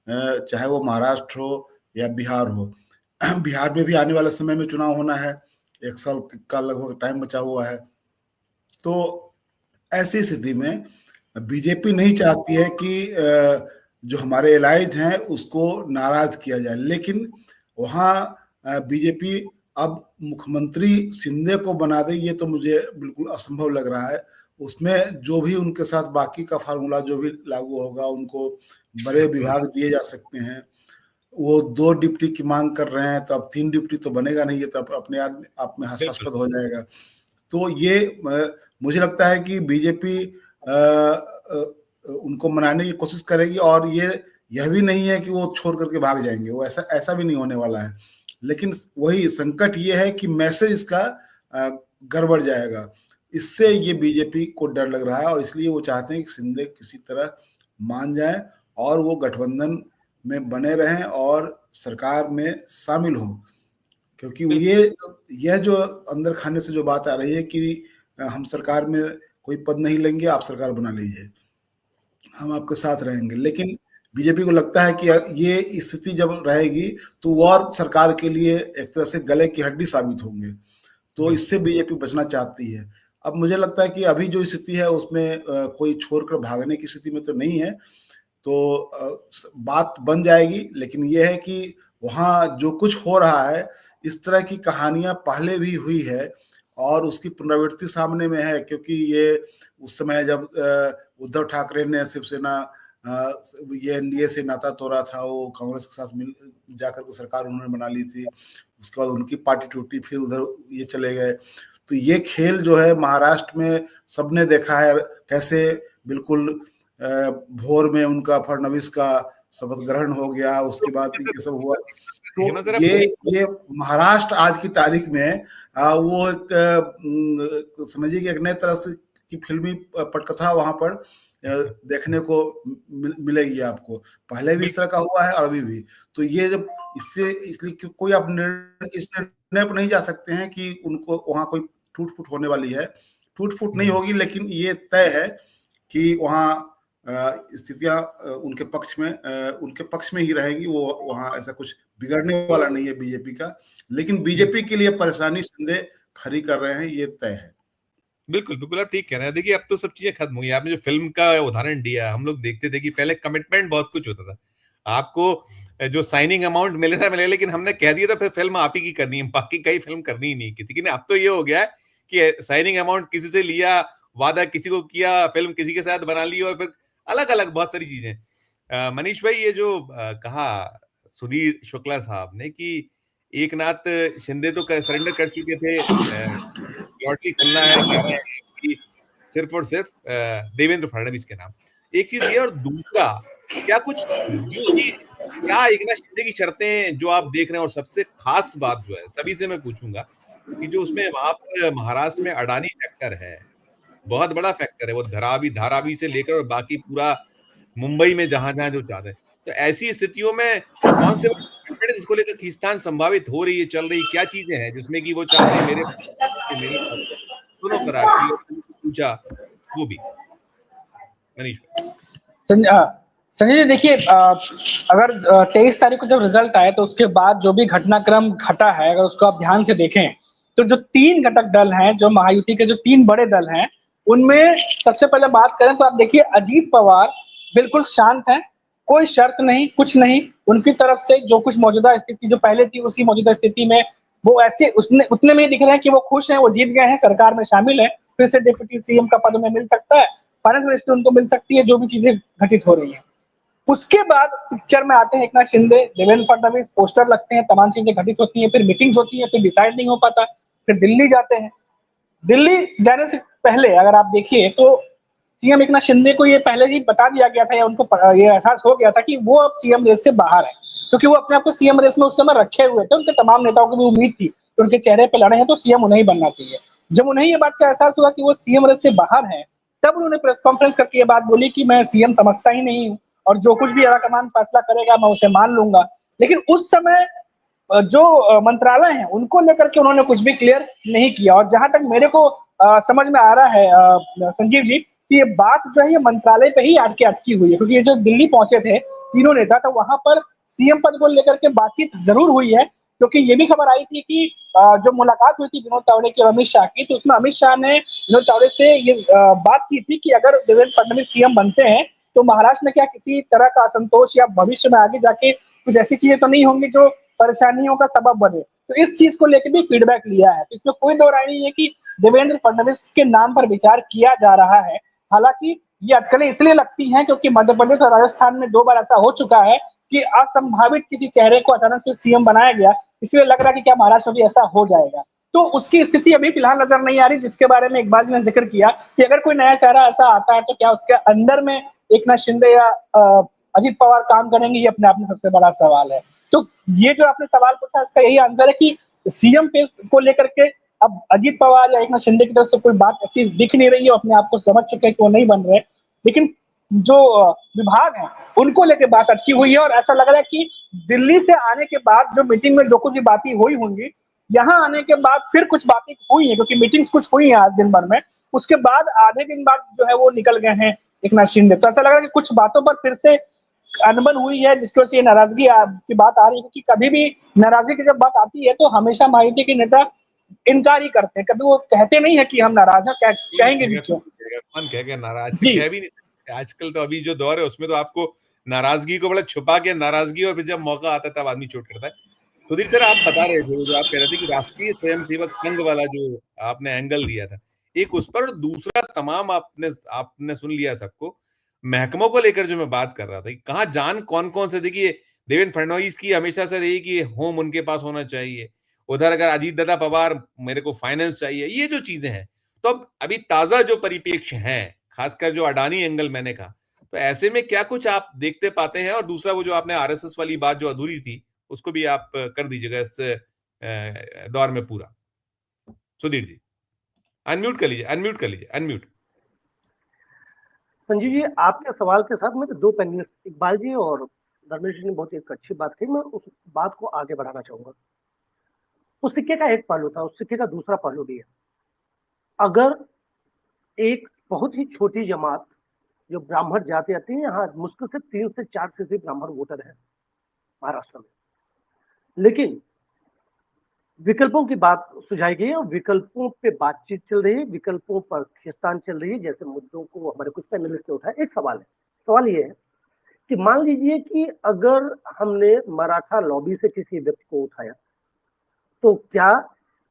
Speaker 3: चाहे वो महाराष्ट्र हो या बिहार हो, बिहार में भी आने वाले समय में चुनाव होना है, 1 साल का लगभग टाइम बचा हुआ है। तो ऐसी स्थिति में बीजेपी नहीं चाहती है कि जो हमारे एलाइज हैं उसको नाराज किया जाए, लेकिन वहाँ बीजेपी अब मुख्यमंत्री शिंदे को बना दे, ये तो मुझे बिल्कुल असंभव लग रहा है। उसमें जो भी उनके साथ बाकी का फार्मूला जो भी लागू होगा, उनको बड़े विभाग दिए जा सकते हैं। वो 2 डिप्टी की मांग कर रहे हैं, तो अब 3 डिप्टी तो बनेगा नहीं, ये तो अपने आप में हास्यास्पद हो जाएगा। तो ये मुझे लगता है कि बीजेपी उनको मनाने की कोशिश करेगी, और यह भी नहीं है कि वो छोड़ करके भाग जाएंगे, वो ऐसा भी नहीं होने वाला है। लेकिन वही संकट ये है कि मैसेज इसका गड़बड़ जाएगा, इससे ये बीजेपी को डर लग रहा है, और इसलिए वो चाहते हैं कि शिंदे किसी तरह मान जाए और वो गठबंधन में बने रहें और सरकार में शामिल हों। क्योंकि यह जो अंदर खाने से जो बात आ रही है कि हम सरकार में कोई पद नहीं लेंगे, आप सरकार बना लीजिए, हम आपके साथ रहेंगे, लेकिन बीजेपी को लगता है कि ये स्थिति जब रहेगी तो वो और सरकार के लिए एक तरह से गले की हड्डी साबित होंगे। तो इससे बीजेपी बचना चाहती है।
Speaker 8: अब मुझे लगता है कि अभी जो स्थिति है उसमें कोई छोड़कर भागने की स्थिति में तो नहीं है, तो बात बन जाएगी। लेकिन ये है कि वहाँ जो कुछ हो रहा है, इस तरह की कहानियां पहले भी हुई है और उसकी पुनरावृत्ति सामने में है, क्योंकि ये उस समय जब उद्धव ठाकरे ने शिवसेना ये एनडीए से नाता तोड़ा था, वो कांग्रेस के साथ मिल जाकर के सरकार उन्होंने बना ली थी, उसके बाद उनकी पार्टी टूटी, फिर उधर ये चले गए। तो ये खेल जो है महाराष्ट्र में सबने देखा है, कैसे बिल्कुल भोर में उनका फडणवीस का शपथ ग्रहण हो गया, उसके बाद ये सब हुआ। तो ये महाराष्ट्र आज की तारीख में वो एक समझिए कि एक नए तरह से की फिल्मी पटकथा वहां पर देखने को मिलेगी आपको। पहले भी इस तरह का हुआ है और अभी भी। तो ये जब इसलिए कोई आप इस निर्णय पर नहीं जा सकते हैं कि उनको वहां कोई टूट फूट होने वाली है। टूट फूट नहीं होगी, लेकिन ये तय है कि वहां स्थितियां उनके पक्ष में ही रहेंगी। वो वहां ऐसा कुछ बिगड़ने वाला नहीं है बीजेपी का। लेकिन बीजेपी के लिए परेशानी शिंदे खड़ी कर रहे हैं, ये तय है।
Speaker 1: बिल्कुल बिल्कुल, आप ठीक कह रहे हैं। देखिए अब तो सब चीजें खत्म हुई। आपने जो फिल्म का उदाहरण दिया, हम लोग देखते थे कि पहले कमिटमेंट बहुत कुछ होता था, आपको जो साइनिंग अमाउंट मिले, लेकिन हमने कह दिया तो फिर फिल्म आप ही की करनी है, बाकी कई फिल्म करनी ही नहीं किसी की। अब तो ये हो गया है कि साइनिंग अमाउंट किसी से लिया, वादा किसी को किया, फिल्म किसी के साथ बना ली, और फिर अलग अलग बहुत सारी चीजें। मनीष भाई, ये जो कहा सुधीर शुक्ला साहब ने कि एकनाथ शिंदे तो सरेंडर कर चुके थे, लॉटरी खुलना है 11 की सिर्फ और सिर्फ देवेंद्र फडणवीस के नाम। एक चीज ये, और दूसरा क्या कुछ जो भी क्या एकनाथ शिंदे की शर्तें जो आप देख रहे हैं, और सबसे खास बात जो है, सभी से मैं पूछूंगा कि जो उसमें वहां पर महाराष्ट्र में अडानी फैक्टर है, बहुत बड़ा फैक्टर है, वो धारावी से लेकर और बाकी पूरा मुंबई में जहां जहां जो चाहते हैं। तो ऐसी स्थितियों में कौन से इसको लेकर खींचतान संभावित हो रही है, चल रही, क्या चीजें हैं जिसमें कि वो चाहते हैं मेरे दोनों तरह की, पूछा वो भी मनीष।
Speaker 2: संजय जी देखिए, अगर 23 तारीख को जब रिजल्ट आए तो उसके बाद जो भी घटनाक्रम घटा है, अगर उसको आप ध्यान से देखें तो जो 3 घटक दल हैं, जो महायुति के जो 3 बड़े दल हैं, उनमें सबसे पहले बात करें तो आप देखिए अजीत पवार बिल्कुल शांत है, कोई शर्त नहीं, कुछ नहीं। उनकी तरफ से जो कुछ मौजूदा स्थिति जो पहले थी, उसी मौजूदा स्थिति में वो ऐसे उतने में दिख रहे हैं कि वो खुश हैं, वो जीत गए हैं, सरकार में शामिल है, फिर से डिप्टी सीएम का पद में मिल सकता है, फाइनेंस मिनिस्टर उनको मिल सकती है, जो भी चीजें घटित हो रही है। उसके बाद पिक्चर में आते हैं एकनाथ शिंदे, देवेंद्र फडणवीस, पोस्टर लगते हैं, तमाम चीजें घटित होती हैं, फिर मीटिंग्स होती हैं, फिर डिसाइड नहीं हो पाता, फिर दिल्ली जाते हैं। दिल्ली जाने से पहले अगर आप देखिए तो सीएम एकनाथ शिंदे को ये पहले ही बता दिया गया था, या उनको ये एहसास हो गया था कि वो अब सीएम रेस से बाहर है, क्योंकि वो अपने आप को सीएम रेस में उस समय रखे हुए थे। उनके तमाम नेताओं को भी उम्मीद थी कि उनके चेहरे पे लड़े हैं तो सीएम उन्हें ही बनना चाहिए। जब उन्हें ये बात का एहसास हुआ कि वो सीएम रेस से बाहर है, तब उन्होंने प्रेस कॉन्फ्रेंस करके ये बात बोली कि मैं सीएम समझता ही नहीं हूँ, और जो कुछ भी हाईकमान फैसला करेगा मैं उसे मान लूंगा। लेकिन उस समय जो मंत्रालय हैं उनको लेकर के उन्होंने कुछ भी क्लियर नहीं किया। और जहां तक मेरे को समझ में आ रहा है संजीव जी, कि ये बात जो है ये मंत्रालय पे ही अटकी हुई है, क्योंकि ये जो दिल्ली पहुंचे थे तीनों नेता, तो वहां पर सीएम पद को लेकर के बातचीत जरूर हुई है, क्योंकि ये भी खबर आई थी कि जो मुलाकात हुई थी विनोद तावड़े की और अमित शाह की, तो उसमें अमित शाह ने विनोद तावड़े से ये बात की थी कि अगर देवेंद्र फडणवीस सीएम बनते हैं तो महाराष्ट्र में क्या किसी तरह का असंतोष या भविष्य में आगे जाके कुछ ऐसी चीजें तो नहीं होंगी जो परेशानियों का सबब बने। तो इस चीज को लेकर भी फीडबैक लिया है। तो इसमें कोई दो राय नहीं है कि देवेंद्र फडणवीस के नाम पर विचार किया जा रहा है। हालांकि ये अटकलें इसलिए लगती हैं क्योंकि मध्य प्रदेश और राजस्थान में 2 बार ऐसा हो चुका है कि असंभावित किसी चेहरे को अचानक से सीएम बनाया गया, इसलिए लग रहा है कि क्या महाराष्ट्र में भी ऐसा हो जाएगा। तो उसकी स्थिति अभी फिलहाल नजर नहीं आ रही, जिसके बारे में एक बार मैंने जिक्र किया कि अगर कोई नया चेहरा ऐसा आता है तो क्या उसके अंदर में एकनाथ शिंदे या अजीत पवार काम करेंगे, ये अपने आप में सबसे बड़ा सवाल है। तो ये जो आपने सवाल पूछा, इसका यही आंसर है कि सीएम फेस को लेकर के अब अजीत पवार या एकनाथ शिंदे की तरफ से कोई बात ऐसी दिख नहीं रही है, अपने आप को समझ चुके हैं कि वो नहीं बन रहे। लेकिन जो विभाग है उनको लेकर बात अटकी हुई है, और ऐसा लग रहा है कि दिल्ली से आने के बाद जो मीटिंग में जो कुछ भी बातें हुई होंगी, यहाँ आने के बाद फिर कुछ बातें हुई है, क्योंकि मीटिंग्स कुछ हुई है आज दिन भर में, उसके बाद आधे दिन बाद जो है वो निकल गए हैं एकनाथ शिंदे। तो ऐसा लग रहा है कि कुछ बातों पर फिर से अनबन हुई है, जिसकी वजह से नाराजगी की बात आ रही है। क्योंकि कभी भी नाराजगी की जब बात आती है तो हमेशा महायुति के नेता इनकार ही करते हैं, कभी वो कहते नहीं है कि हम नाराज हैं, कहेंगे भी क्यों।
Speaker 1: कौन कहेगा नाराज,
Speaker 2: जी।
Speaker 1: कह भी नहीं। आजकल तो अभी जो दौर है उसमें तो आपको नाराजगी को बड़ा छुपा के नाराजगी, और फिर जब मौका आता है तब आदमी चोट करता है। सुधीर सर, आप बता रहे थे, जो आप कह रहे थे कि राष्ट्रीय स्वयंसेवक संघ वाला जो आपने एंगल दिया था, एक उस पर, और दूसरा तमाम आपने सुन लिया सबको, महकमों को लेकर जो मैं बात कर रहा था, कहाँ जान कौन कौन से, देखिए देवेंद्र फडणवीस की हमेशा से रही कि होम उनके पास होना चाहिए, उधर अगर अजीत दादा पवार मेरे को फाइनेंस चाहिए, ये जो चीजें हैं। तो अब अभी ताजा जो परिप्रेक्ष्य है, खासकर जो अडानी एंगल मैंने कहा, तो ऐसे में क्या कुछ आप देखते पाते हैं? और दूसरा वो जो आपने आरएसएस वाली बात जो अधूरी थी, उसको भी आप कर दीजिएगा इस दौर में पूरा। सुधीर जी अनम्यूट कर लीजिए, अनम्यूट कर लीजिए, अनम्यूट।
Speaker 4: संजीव जी, आपके सवाल के साथ मेरे दो पैनलिस्ट इकबाल जी और धर्मेश जी ने बहुत एक अच्छी बात कही, मैं उस बात को आगे बढ़ाना चाहूंगा। उस सिक्के का एक पहलू था, उस सिक्के का दूसरा पहलू भी है। अगर एक बहुत ही छोटी जमात जो ब्राह्मण जाति आती है, यहाँ मुश्किल से 3 से 4% ब्राह्मण वोटर है महाराष्ट्र में, लेकिन विकल्पों की बात सुझाई गई और विकल्पों पे बातचीत चल रही है, विकल्पों पर खींचतान चल रही है, जैसे मुद्दों को हमारे कुछ पैनलिस्ट ने उठाया। एक सवाल ये है कि मान लीजिए कि अगर हमने मराठा लॉबी से किसी व्यक्ति को उठाया, तो क्या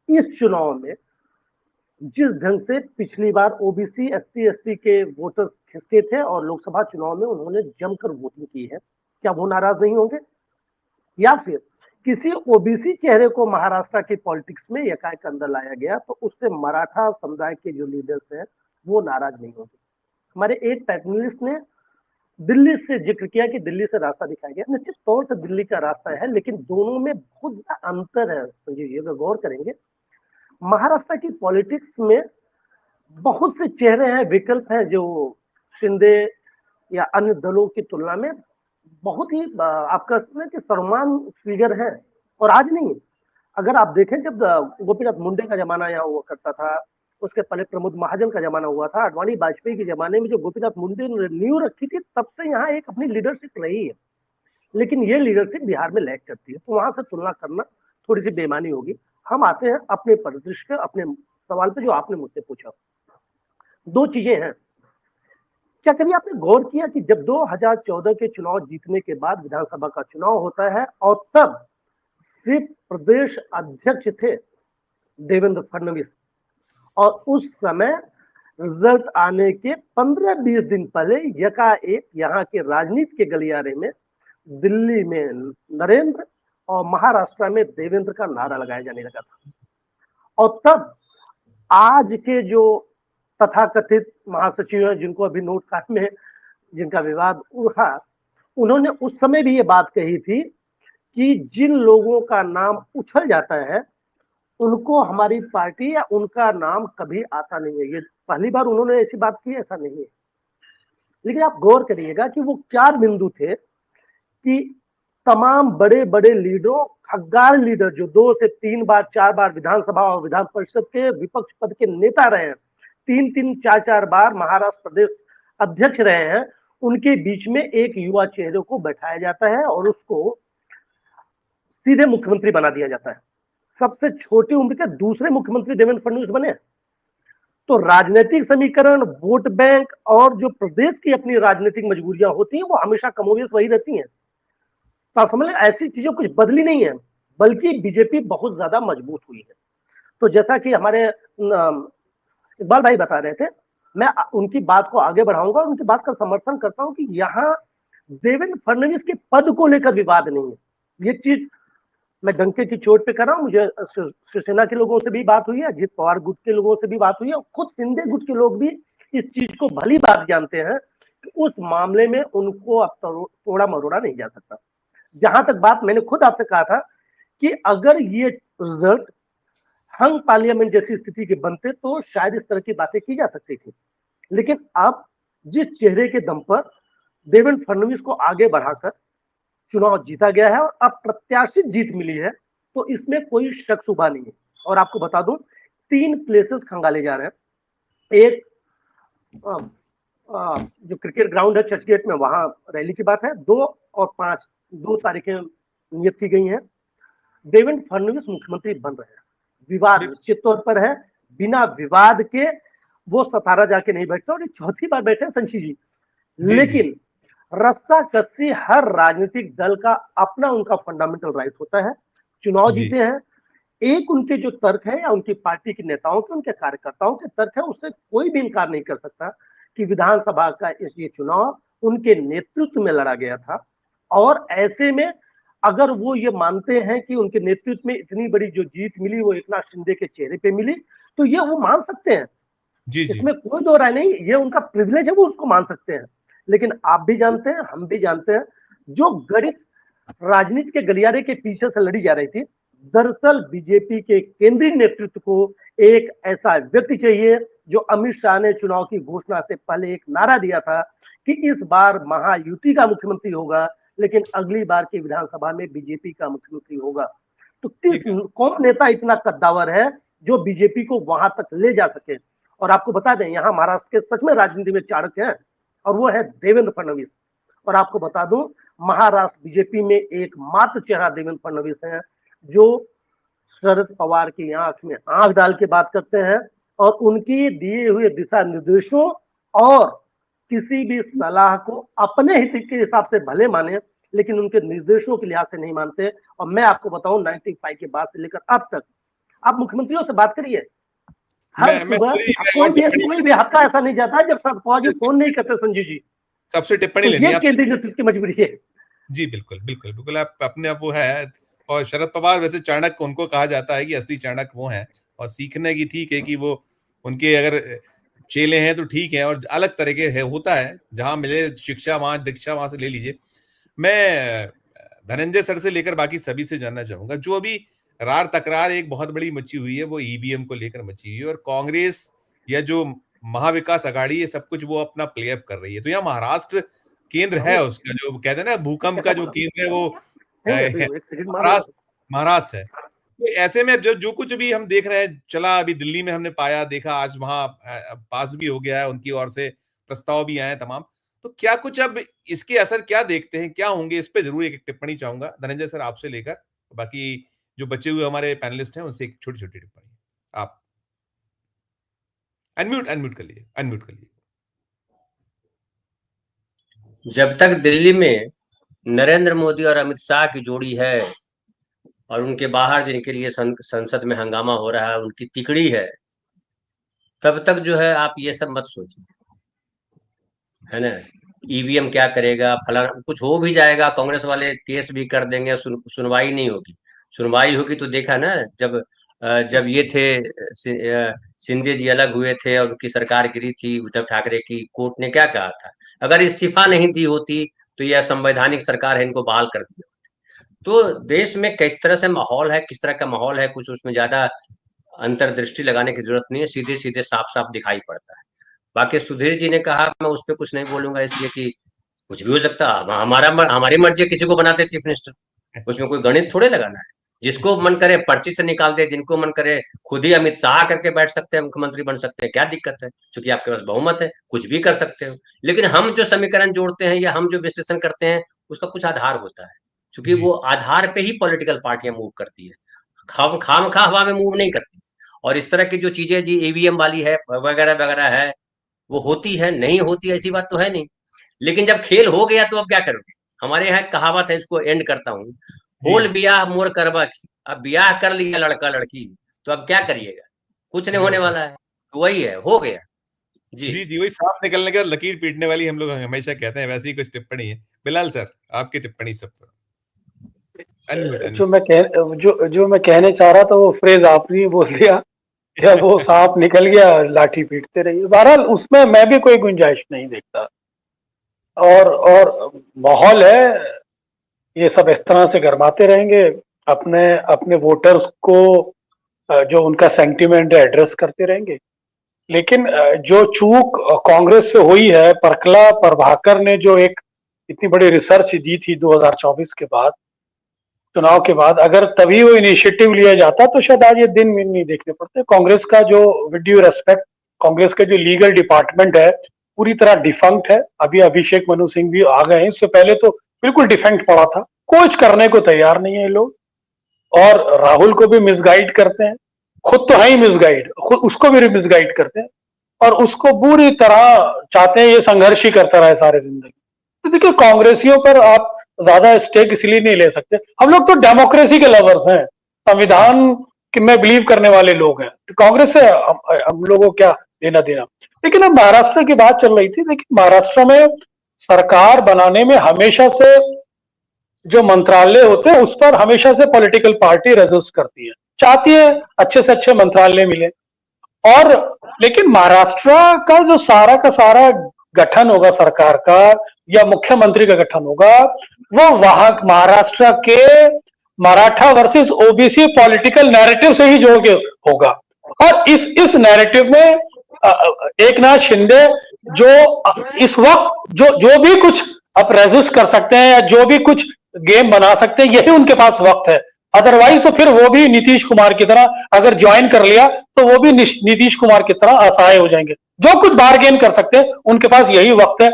Speaker 4: इस चुनाव में जिस ढंग से पिछली बार ओबीसी एससी एसटी के वोटर खिसके थे और लोकसभा चुनाव में उन्होंने जमकर वोटिंग की है, क्या वो नाराज नहीं होंगे? या फिर किसी ओबीसी चेहरे को महाराष्ट्र की पॉलिटिक्स में एकाएक अंदर लाया गया तो उससे मराठा समुदाय के जो लीडर्स हैं वो नाराज नहीं होंगे? हमारे एक पैनलिस्ट ने दिल्ली से जिक्र किया कि दिल्ली से रास्ता दिखाया गया, निश्चित तौर से दिल्ली का रास्ता है, लेकिन दोनों में बहुत बड़ा अंतर है। संजीव जी, अगर गौर करेंगे, महाराष्ट्र की पॉलिटिक्स में बहुत से चेहरे हैं, विकल्प हैं जो शिंदे या अन्य दलों की तुलना में बहुत ही आपका कि सर्वमान फिगर है, और आज नहीं। अगर आप देखें, जब गोपीनाथ मुंडे का जमाना यहाँ हुआ करता था, उसके पहले प्रमोद महाजन का जमाना हुआ था, अडवाणी वाजपेयी के जमाने में जो गोपीनाथ मुंडे ने नींव रखी थी, तब से यहाँ एक अपनी लीडरशिप रही है, लेकिन ये लीडरशिप बिहार में लैग करती है, तो वहां से तुलना करना थोड़ी सी बेईमानी होगी। हम आते हैं अपने परिदृश्य, अपने सवाल पे जो आपने मुझसे पूछा। दो चीजें हैं। क्या कभी आपने गौर किया कि जब 2014 के चुनाव जीतने के बाद विधानसभा का चुनाव होता है और तब सिर्फ प्रदेश अध्यक्ष थे देवेंद्र फडणवीस, और उस समय रिजल्ट आने के 15-20 दिन पहले यकाएक यहाँ के राजनीति के गलियारे में दिल्ली में नरेंद्र और महाराष्ट्र में देवेंद्र का नारा लगाया जाने लगा था। और तब आज के जो तथाकथित महासचिव हैं, जिनको अभी नोट कार्ड में जिनका विवाद उठा, उन्होंने उस समय भी ये बात कही थी कि जिन लोगों का नाम उछल जाता है उनको हमारी पार्टी या उनका नाम कभी आता नहीं है। ये पहली बार उन्होंने ऐसी बात की, ऐसा नहीं है। लेकिन आप गौर करिएगा कि वो 4 बिंदु थे कि तमाम बड़े बड़े लीडरों, खग्गार लीडर जो 2 से 3 बार 4 बार विधानसभा और विधान परिषद के विपक्ष पद के नेता रहे हैं, 3-3 4-4 बार महाराष्ट्र प्रदेश अध्यक्ष रहे हैं, उनके बीच में एक युवा चेहरे को बैठाया जाता है और उसको सीधे मुख्यमंत्री बना दिया जाता है। सबसे छोटी उम्र के दूसरे मुख्यमंत्री देवेंद्र फडणवीस बने। तो राजनीतिक समीकरण, वोट बैंक और जो प्रदेश की अपनी राजनीतिक मजबूरियां होती हैं वो हमेशा कमोबेश वही रहती हैं। तो आप समझ लें, ऐसी चीजें कुछ बदली नहीं है, बल्कि बीजेपी बहुत ज्यादा मजबूत हुई है। तो जैसा कि हमारे इकबाल भाई बता रहे थे, मैं उनकी बात को आगे बढ़ाऊंगा और उनकी बात का समर्थन करता हूं कि यहाँ देवेंद्र फडणवीस के पद को लेकर विवाद नहीं है। ये चीज मैं डंके की चोट पे कर रहा हूँ, मुझे शिवसेना के लोगों से भी बात हुई है, अजीत पवार गुट के लोगों से भी बात हुई है, खुद शिंदे गुट के लोग भी इस चीज को भली बात जानते हैं कि उस मामले में उनको अब तोड़ा मरोड़ा नहीं जा सकता। जहां तक बात मैंने खुद आपसे कहा था कि अगर ये रिजल्ट हंग पार्लियामेंट जैसी स्थिति के बनते तो शायद इस तरह की बातें की जा सकती थी, लेकिन अब जिस चेहरे के दम पर देवेंद्र फडणवीस को आगे बढ़ाकर चुनाव जीता गया है और अब प्रत्याशित जीत मिली है, तो इसमें कोई शक शुबा नहीं है। और आपको बता दूं, 3 प्लेसेस खंगाले जा रहे हैं। एक जो क्रिकेट ग्राउंड है चर्चगेट में, वहां रैली की बात है। 2 और 5 2 तारीखें नियत की गई हैं। देवेंद्र फडणवीस मुख्यमंत्री बन रहे हैं, विवाद निश्चित तौर पर है, बिना विवाद के वो सतारा जाके नहीं बैठते, और ये चौथी बार बैठे संशी जी। लेकिन रस्सा कस्सी हर राजनीतिक दल का अपना उनका फंडामेंटल राइट होता है। चुनाव जीते हैं, एक उनके जो तर्क है या उनकी पार्टी के नेताओं के, उनके कार्यकर्ताओं के तर्क है, उससे कोई भी इनकार नहीं कर सकता कि विधानसभा का ये चुनाव उनके नेतृत्व में लड़ा गया था। और ऐसे में अगर वो ये मानते हैं कि उनके नेतृत्व में इतनी बड़ी जो जीत मिली वो एकनाथ शिंदे के चेहरे पे मिली, तो ये वो मान सकते हैं, इसमें कोई दो राय नहीं, ये उनका प्रिविलेज है, वो उसको मान सकते हैं। लेकिन आप भी जानते हैं, हम भी जानते हैं, जो गणित राजनीति के गलियारे के पीछे से लड़ी जा रही थी, दरअसल बीजेपी के केंद्रीय नेतृत्व को एक ऐसा व्यक्ति चाहिए जो अमित शाह ने चुनाव की घोषणा से पहले एक नारा दिया था कि इस बार महायुति का मुख्यमंत्री होगा, लेकिन अगली बार की विधानसभा में बीजेपी का मुख्यमंत्री होगा। तो कौन नेता इतना कद्दावर है जो बीजेपी को वहां तक ले जा सके? और आपको बता दें, यहाँ महाराष्ट्र के सच में राजनीति में चाणक्य है, और वो है देवेंद्र फडणवीस। और आपको बता दूं, महाराष्ट्र बीजेपी में एकमात्र चेहरा देवेंद्र फडणवीस है जो शरद पवार की आंख में आंख डाल के बात करते हैं और उनकी दिए हुए दिशा निर्देशों और किसी भी सलाह को अपने हित के हिसाब से भले माने, लेकिन उनके निर्देशों के लिहाज से नहीं मानते। और मैं आपको बताऊं, 95 के बाद से लेकर अब तक आप मुख्यमंत्रियों से बात करिए, हर सुबह कोई भी हफ्ता ऐसा नहीं जाता जब शरद पवार जी फोन नहीं करते संजय जी।
Speaker 1: सबसे टिप्पणी लेनी है,
Speaker 4: केंद्रीय नेतृत्व की मजबूरी है
Speaker 1: जी। बिल्कुल बिल्कुल बिल्कुल, आप अपने आप वो है। और शरद पवार वैसे चाणक्य उनको कहा जाता है कि असली चाणक्य वो हैं, और सीखने की ठीक है कि वो उनके अगर चेले हैं तो ठीक है, और अलग तरह के है होता है, जहां मिले शिक्षा वहां दीक्षा वहां से ले लीजिए। मैं धनंजय सर से लेकर बाकी सभी से जानना चाहूंगा, जो अभी रार तकरार एक बहुत बड़ी मची हुई है वो ईवीएम को लेकर मची हुई है, और कांग्रेस या जो महाविकास अघाड़ी ये सब कुछ वो अपना प्ले अप कर रही है। तो यहाँ महाराष्ट्र केंद्र है उसका, जो कहते हैं ना भूकंप का जो केंद्र है वो महाराष्ट्र है। तो ऐसे में जो कुछ भी हम देख रहे हैं चला, अभी दिल्ली में हमने पाया देखा, आज वहां पास भी हो गया है, उनकी ओर से प्रस्ताव भी आए तमाम। तो क्या कुछ अब इसके असर क्या देखते हैं, क्या होंगे, इस पे जरूर एक टिप्पणी चाहूंगा धनंजय सर आपसे लेकर, बाकी जो बचे हुए हमारे पैनलिस्ट हैं उनसे एक छोटी छोटी टिप्पणी। आप अनम्यूट कर लीजिए।
Speaker 5: जब तक दिल्ली में नरेंद्र मोदी और अमित शाह की जोड़ी है और उनके बाहर जिनके लिए संसद में हंगामा हो रहा है उनकी तिकड़ी है, तब तक जो है आप ये सब मत सोचिए, है ना। ईवीएम क्या करेगा, फलाना कुछ हो भी जाएगा, कांग्रेस वाले केस भी कर देंगे, सुनवाई नहीं होगी। सुनवाई होगी तो देखा ना, जब ये थे शिंदे जी अलग हुए थे और उनकी सरकार गिरी थी उद्धव ठाकरे की, कोर्ट ने क्या कहा था, अगर इस्तीफा नहीं दी होती तो यह संवैधानिक सरकार है, इनको बहाल कर दिया। तो देश में किस तरह से माहौल है, किस तरह का माहौल है, कुछ उसमें ज्यादा अंतर्दृष्टि लगाने की जरूरत नहीं है, सीधे सीधे साफ साफ दिखाई पड़ता है। बाकी सुधीर जी ने कहा, मैं उस पर कुछ नहीं बोलूंगा, इसलिए कि कुछ भी हो सकता है, हमारी मर्जी किसी को बनाते चीफ मिनिस्टर, उसमें कोई गणित थोड़े लगाना है। जिसको मन करे पर्ची से निकाल दे, जिनको मन करे खुद ही अमित शाह करके बैठ सकते हैं, मुख्यमंत्री बन सकते हैं, क्या दिक्कत है, क्योंकि आपके पास बहुमत है, कुछ भी कर सकते हो। लेकिन हम जो समीकरण जोड़ते हैं या हम जो विश्लेषण करते हैं उसका कुछ आधार होता है, क्योंकि वो आधार पे ही पॉलिटिकल पार्टियां मूव करती है, खामखा हवा में मूव नहीं करती। और इस तरह की जो चीजें जी ईवीएम वाली है वगैरह वगैरह है, वो होती है, नहीं होती ऐसी बात तो है नहीं। लेकिन जब खेल हो गया तो अब क्या करोगे? हमारे यहाँ कहावत है, इसको एंड करता हूँ, होल बियाह मोर करवा की। अब ब्याह कर लिया लड़का लड़की, तो अब क्या करिएगा, कुछ नहीं होने वाला है, तो वही है, हो गया।
Speaker 1: जी वही सांप निकलने के बाद लकीर पीटने वाली हम लोग हमेशा कहते हैं, वैसी कुछ टिप्पणी है। बिलाल सर आपकी टिप्पणी सब पर।
Speaker 6: जो मैं कहने चाह रहा था वो फ्रेज आपने बोल दिया, या वो सांप निकल गया लाठी पीटते रहिए। बहरहाल उसमें मैं भी कोई गुंजाइश नहीं देखता, और माहौल है, ये सब इस तरह से गरमाते रहेंगे, अपने वोटर्स को जो उनका सेंटिमेंट है एड्रेस करते रहेंगे। लेकिन जो चूक कांग्रेस से हुई है, परकला प्रभाकर ने जो एक इतनी बड़ी रिसर्च दी थी 2024 के बाद, चुनाव के बाद, अगर तभी वो इनिशिएटिव लिया जाता तो शायद आज ये दिन नहीं देखने पड़ते। कांग्रेस का जो, विद ड्यू रेस्पेक्ट, कांग्रेस का जो लीगल डिपार्टमेंट है पूरी तरह डिफंक्ट है। अभी अभिषेक मनु सिंह भी आ गए हैं, इससे पहले तो बिल्कुल डिफंक्ट पड़ा था, कुछ करने को तैयार नहीं है लोग, और राहुल को भी मिसगाइड करते हैं। खुद तो है ही मिसगाइड, खुद उसको भी मिसगाइड करते हैं और उसको बुरी तरह चाहते हैं ये संघर्ष ही करता रहे सारे जिंदगी। तो देखिए कांग्रेसियों पर आप ज्यादा स्टेक इसलिए नहीं ले सकते, हम लोग तो डेमोक्रेसी के लवर्स हैं, संविधान में बिलीव करने वाले लोग हैं, तो कांग्रेस से हम लोगों को क्या लेना देना। लेकिन अब महाराष्ट्र की बात चल रही थी, लेकिन महाराष्ट्र में सरकार बनाने में हमेशा से जो मंत्रालय होते हैं उस पर हमेशा से पॉलिटिकल पार्टी रेजिस्ट करती है, चाहती है अच्छे से अच्छे मंत्रालय मिले। और लेकिन महाराष्ट्र का जो सारा का सारा गठन होगा सरकार का या मुख्यमंत्री का गठन होगा, वो वहां महाराष्ट्र के Maratha versus OBC political narrative से ही जोड़ के होगा। और इस नैरेटिव में एक नाथ शिंदे जो इस वक्त जो भी कुछ अब रेजिस्ट कर सकते हैं या जो भी कुछ गेम बना सकते हैं, यही उनके पास वक्त है। अदरवाइज तो फिर वो भी नीतीश कुमार की तरह अगर ज्वाइन कर लिया तो वो भी नीतीश कुमार की तरह असहाय हो जाएंगे। जो कुछ बार्गेन कर सकते हैं उनके पास यही वक्त है,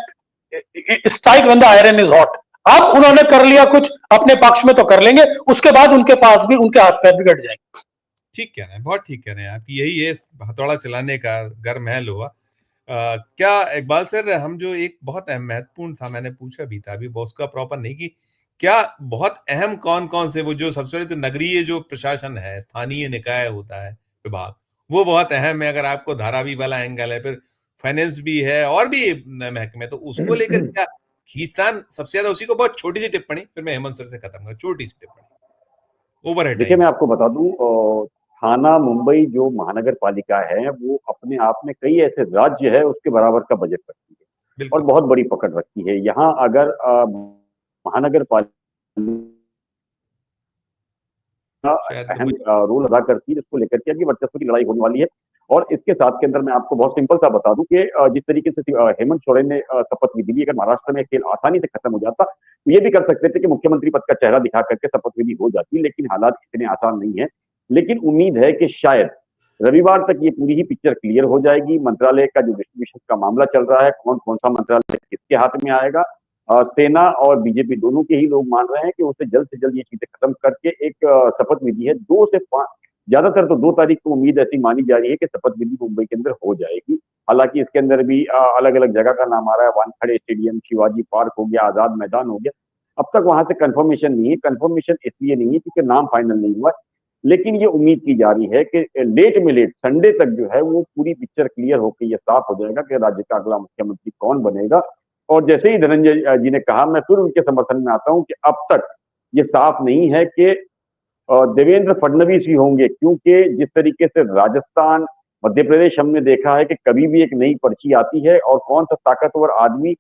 Speaker 6: strike when the iron is hot. अब उन्होंने कर लिया कुछ अपने पक्ष में तो कर लेंगे, उसके बाद उनके पास भी उनके हाथ पैर भी कट जाएंगे।
Speaker 1: ठीक कह रहे हैं, बहुत ठीक कह रहे हैं आप, यही है हथौड़ा चलाने का गर्म है लोहा। क्या इकबाल सर, हम जो एक बहुत अहम महत्वपूर्ण था, मैंने पूछा भी था, अभी उसका प्रॉपर नहीं कि क्या बहुत अहम कौन कौन से, वो जो सबसे पहले तो नगरीय जो प्रशासन है, स्थानीय निकाय होता है विभाग, वो बहुत अहम है। अगर आपको धारावी वाला एंगल है, फिर फाइनेंस भी है और भी महकमे, तो उसको लेकर क्या खींचतान सबसे ज्यादा उसी को। बहुत छोटी सी टिप्पणी, फिर मैं हेमंत सर से खत्म करूंगा, छोटी सी टिप्पणी ओवरहेड।
Speaker 7: देखिए मैं आपको बता दूं, थाना मुंबई जो महानगर पालिका है वो अपने आप में कई ऐसे राज्य है उसके बराबर का बजट रखती है और बहुत बड़ी पकड़ रखती है। यहाँ अगर महानगर पालिका अहम रोल अदा करती है, इसको लेकर के अभी वर्चस्व की लड़ाई होने वाली है। और इसके साथ के अंदर मैं आपको बहुत सिंपल सा बता दूं कि जिस तरीके से हेमंत सोरेन ने शपथ विधि ली, अगर महाराष्ट्र में खेल आसानी से खत्म हो जाता तो ये भी कर सकते थे कि मुख्यमंत्री पद का चेहरा दिखा करके शपथ विधि हो जाती, लेकिन हालात इतने आसान नहीं है। लेकिन उम्मीद है कि शायद रविवार तक ये पूरी ही पिक्चर क्लियर हो जाएगी। मंत्रालय का जो डिस्ट्रीब्यूशन का मामला चल रहा है, कौन कौन सा मंत्रालय किसके हाथ में आएगा, सेना और बीजेपी दोनों के ही लोग मान रहे हैं कि उसे जल्द से जल्द ये चीजें खत्म करके एक शपथ विधि है 2 से 5, ज्यादातर तो 2 तारीख को उम्मीद ऐसी मानी जा रही है कि शपथ विधि मुंबई के अंदर हो जाएगी। हालांकि इसके अंदर भी अलग अलग जगह का नाम आ रहा है, वानखेड़े स्टेडियम, शिवाजी पार्क हो गया, आजाद मैदान हो गया। अब तक वहां से कंफर्मेशन नहीं है। कंफर्मेशन इसलिए नहीं है क्योंकि नाम फाइनल नहीं हुआ, लेकिन ये उम्मीद की जा रही है कि लेट में लेट संडे तक जो है वो पूरी पिक्चर क्लियर होकर ये साफ हो जाएगा कि राज्य का अगला मुख्यमंत्री कौन बनेगा। और जैसे ही धनंजय जी ने कहा, मैं फिर उनके समर्थन में आता हूं कि अब तक ये साफ नहीं है कि देवेंद्र फडणवीस ही होंगे, क्योंकि जिस तरीके से राजस्थान, मध्य प्रदेश हमने देखा है कि कभी भी एक नई पर्ची आती है और कौन सा ताकतवर आदमी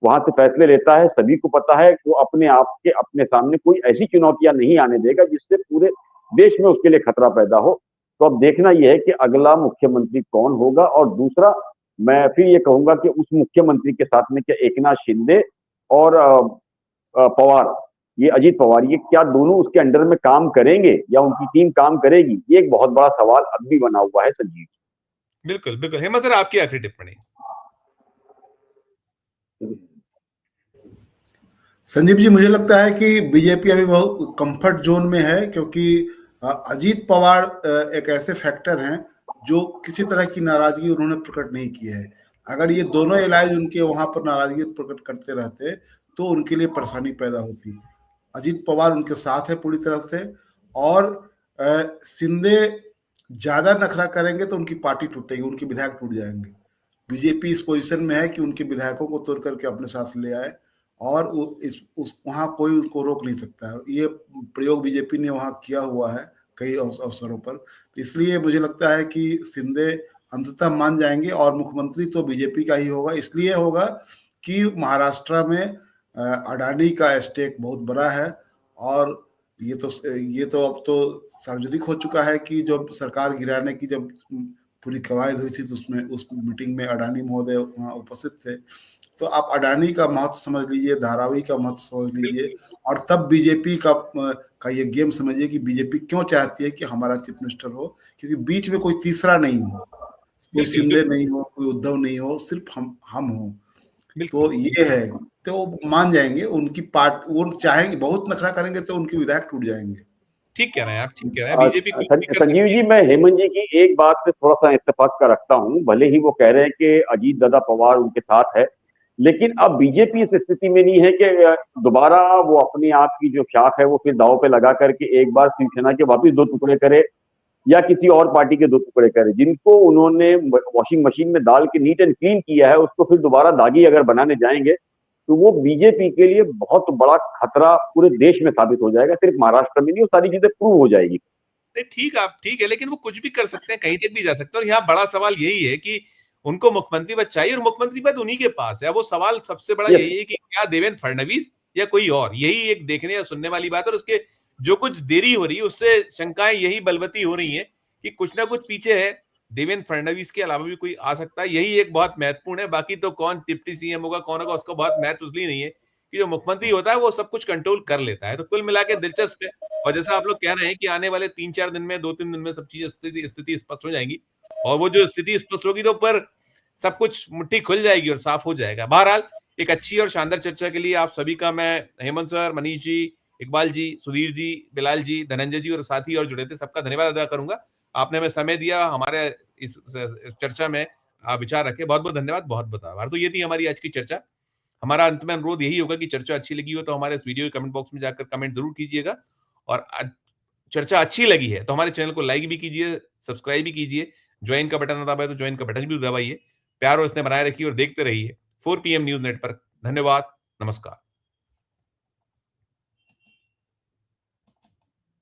Speaker 7: वहां से फैसले लेता है, सभी को पता है। वो अपने आप के अपने सामने कोई ऐसी चुनौतियां नहीं आने देगा जिससे पूरे देश में उसके लिए खतरा पैदा हो। तो अब देखना यह है कि अगला मुख्यमंत्री कौन होगा। और दूसरा, मैं फिर ये कहूंगा कि उस मुख्यमंत्री के साथ में क्या एकनाथ शिंदे और पवार, ये अजीत पवार, ये क्या दोनों उसके अंडर में काम करेंगे या उनकी टीम काम करेगी, ये एक बहुत बड़ा सवाल अब भी बना हुआ है। संजीव,
Speaker 1: बिल्कुल बिल्कुल। हेमंत सर, आपकी आखिरी टिप्पणी।
Speaker 8: संजीव जी, मुझे लगता है कि बीजेपी अभी बहुत कंफर्ट जोन में है, क्योंकि अजीत पवार एक ऐसे फैक्टर हैं जो किसी तरह की नाराजगी उन्होंने प्रकट नहीं की है। अगर ये दोनों एलाइज उनके वहां पर नाराजगी प्रकट करते रहते तो उनके लिए परेशानी पैदा होती। अजीत पवार उनके साथ है पूरी तरह से, और शिंदे ज्यादा नखरा करेंगे तो उनकी पार्टी टूटेगी, उनके विधायक टूट जाएंगे। बीजेपी इस पोजीशन में है कि उनके विधायकों को तोड़ करके अपने साथ ले आए और वहां कोई उनको रोक नहीं सकता है। ये प्रयोग बीजेपी ने वहां किया हुआ है कई अवसरों पर। तो इसलिए मुझे लगता है कि शिंदे अंततः मान जाएंगे और मुख्यमंत्री तो बीजेपी का ही होगा। इसलिए होगा कि महाराष्ट्र में अडानी का स्टेक बहुत बड़ा है, और ये तो अब तो सार्वजनिक हो चुका है कि जब सरकार गिराने की जब पूरी कवायद हुई थी तो उसमें उस मीटिंग में अडानी महोदय वहाँ उपस्थित थे। तो आप अडानी का महत्व समझ लीजिए, धारावी का महत्व समझ लीजिए, और तब बीजेपी का ये गेम समझिए कि बीजेपी क्यों चाहती है कि हमारा चीफ मिनिस्टर हो, क्योंकि बीच में कोई तीसरा नहीं हो, कोई शिंदे नहीं हो, कोई उद्धव नहीं हो, सिर्फ हम हो। तो ये है, तो मान जाएंगे उनकी वो चाहेंगे, बहुत नखरा करेंगे तो उनके विधायक टूट जाएंगे।
Speaker 1: ठीक कह रहे हैं आप, ठीक कह रहे हैं। बीजेपी कुछ भी कर
Speaker 7: संजीव
Speaker 1: सकती
Speaker 7: जी,
Speaker 1: है।
Speaker 7: मैं हेमंत जी की एक बात से थोड़ा सा इत्तेफाक का रखता हूं, भले ही वो कह रहे हैं कि अजीत दादा पवार उनके साथ है, लेकिन अब बीजेपी इस स्थिति में नहीं है कि दोबारा वो अपनी आप की जो शाख है वो फिर दांव पे लगा करके एक बार शिवसेना के वापिस दो टुकड़े करे या किसी और पार्टी के दो टुकड़े करे। जिनको उन्होंने वॉशिंग मशीन में डाल के नीट एंड क्लीन किया है, उसको फिर दोबारा दागी अगर बनाने जाएंगे तो वो बीजेपी के लिए बहुत बड़ा खतरा पूरे देश में साबित हो जाएगा, सिर्फ महाराष्ट्र में नहीं, वो सारी चीजें प्रूव हो जाएगी।
Speaker 1: नहीं, ठीक, आप ठीक है, लेकिन वो कुछ भी कर सकते हैं, कहीं तक भी जा सकते हैं। और यहाँ बड़ा सवाल यही है कि उनको मुख्यमंत्री पद चाहिए, और मुख्यमंत्री पद उन्हीं के पास है। वो सवाल सबसे बड़ा
Speaker 7: यस।
Speaker 1: यही है कि क्या देवेंद्र फडणवीस या कोई और, यही एक देखने या सुनने वाली बात है। और उसके जो कुछ देरी हो रही है उससे शंकाएं यही बलवती हो रही है कि कुछ ना कुछ पीछे है। देवेंद्र फडणवीस के अलावा भी कोई आ सकता है, यही एक बहुत महत्वपूर्ण है। बाकी तो कौन डिप्टी सीएम होगा, कौन होगा, उसका बहुत महत्व इसलिए नहीं है कि जो मुख्यमंत्री होता है वो सब कुछ कंट्रोल कर लेता है। तो कुल मिला के दिलचस्प है। और जैसा आप लोग कह रहे हैं कि आने वाले 3-4 दिन में, 2-3 दिन में सब चीजें स्थिति स्पष्ट हो जाएंगी, और वो जो स्थिति स्पष्ट होगी तो पर सब कुछ मुट्ठी खुल जाएगी और साफ हो जाएगा। बहरहाल एक अच्छी और शानदार चर्चा के लिए आप सभी का मैं, हेमंत सर, मनीष जी, इकबाल जी, सुधीर जी, बिलाल जी, धनंजय जी और साथी और जुड़े थे, सबका धन्यवाद अदा करूंगा। आपने हमें समय दिया, हमारे इस चर्चा में विचार रखे, बहुत बहुत धन्यवाद, बहुत बहुत आभार। तो ये थी हमारी आज की चर्चा। हमारा अंत में अनुरोध यही होगा कि चर्चा अच्छी लगी हो तो हमारे इस वीडियो के कमेंट बॉक्स में जाकर कमेंट जरूर कीजिएगा, और चर्चा अच्छी लगी है तो हमारे चैनल को लाइक भी कीजिए, सब्सक्राइब भी कीजिए, ज्वाइन का बटन दबाए तो ज्वाइन का बटन भी दबाइए। प्यार और स्नेह बनाए रखिए और देखते रहिए 4 PM न्यूज नेटवर्क। धन्यवाद, नमस्कार।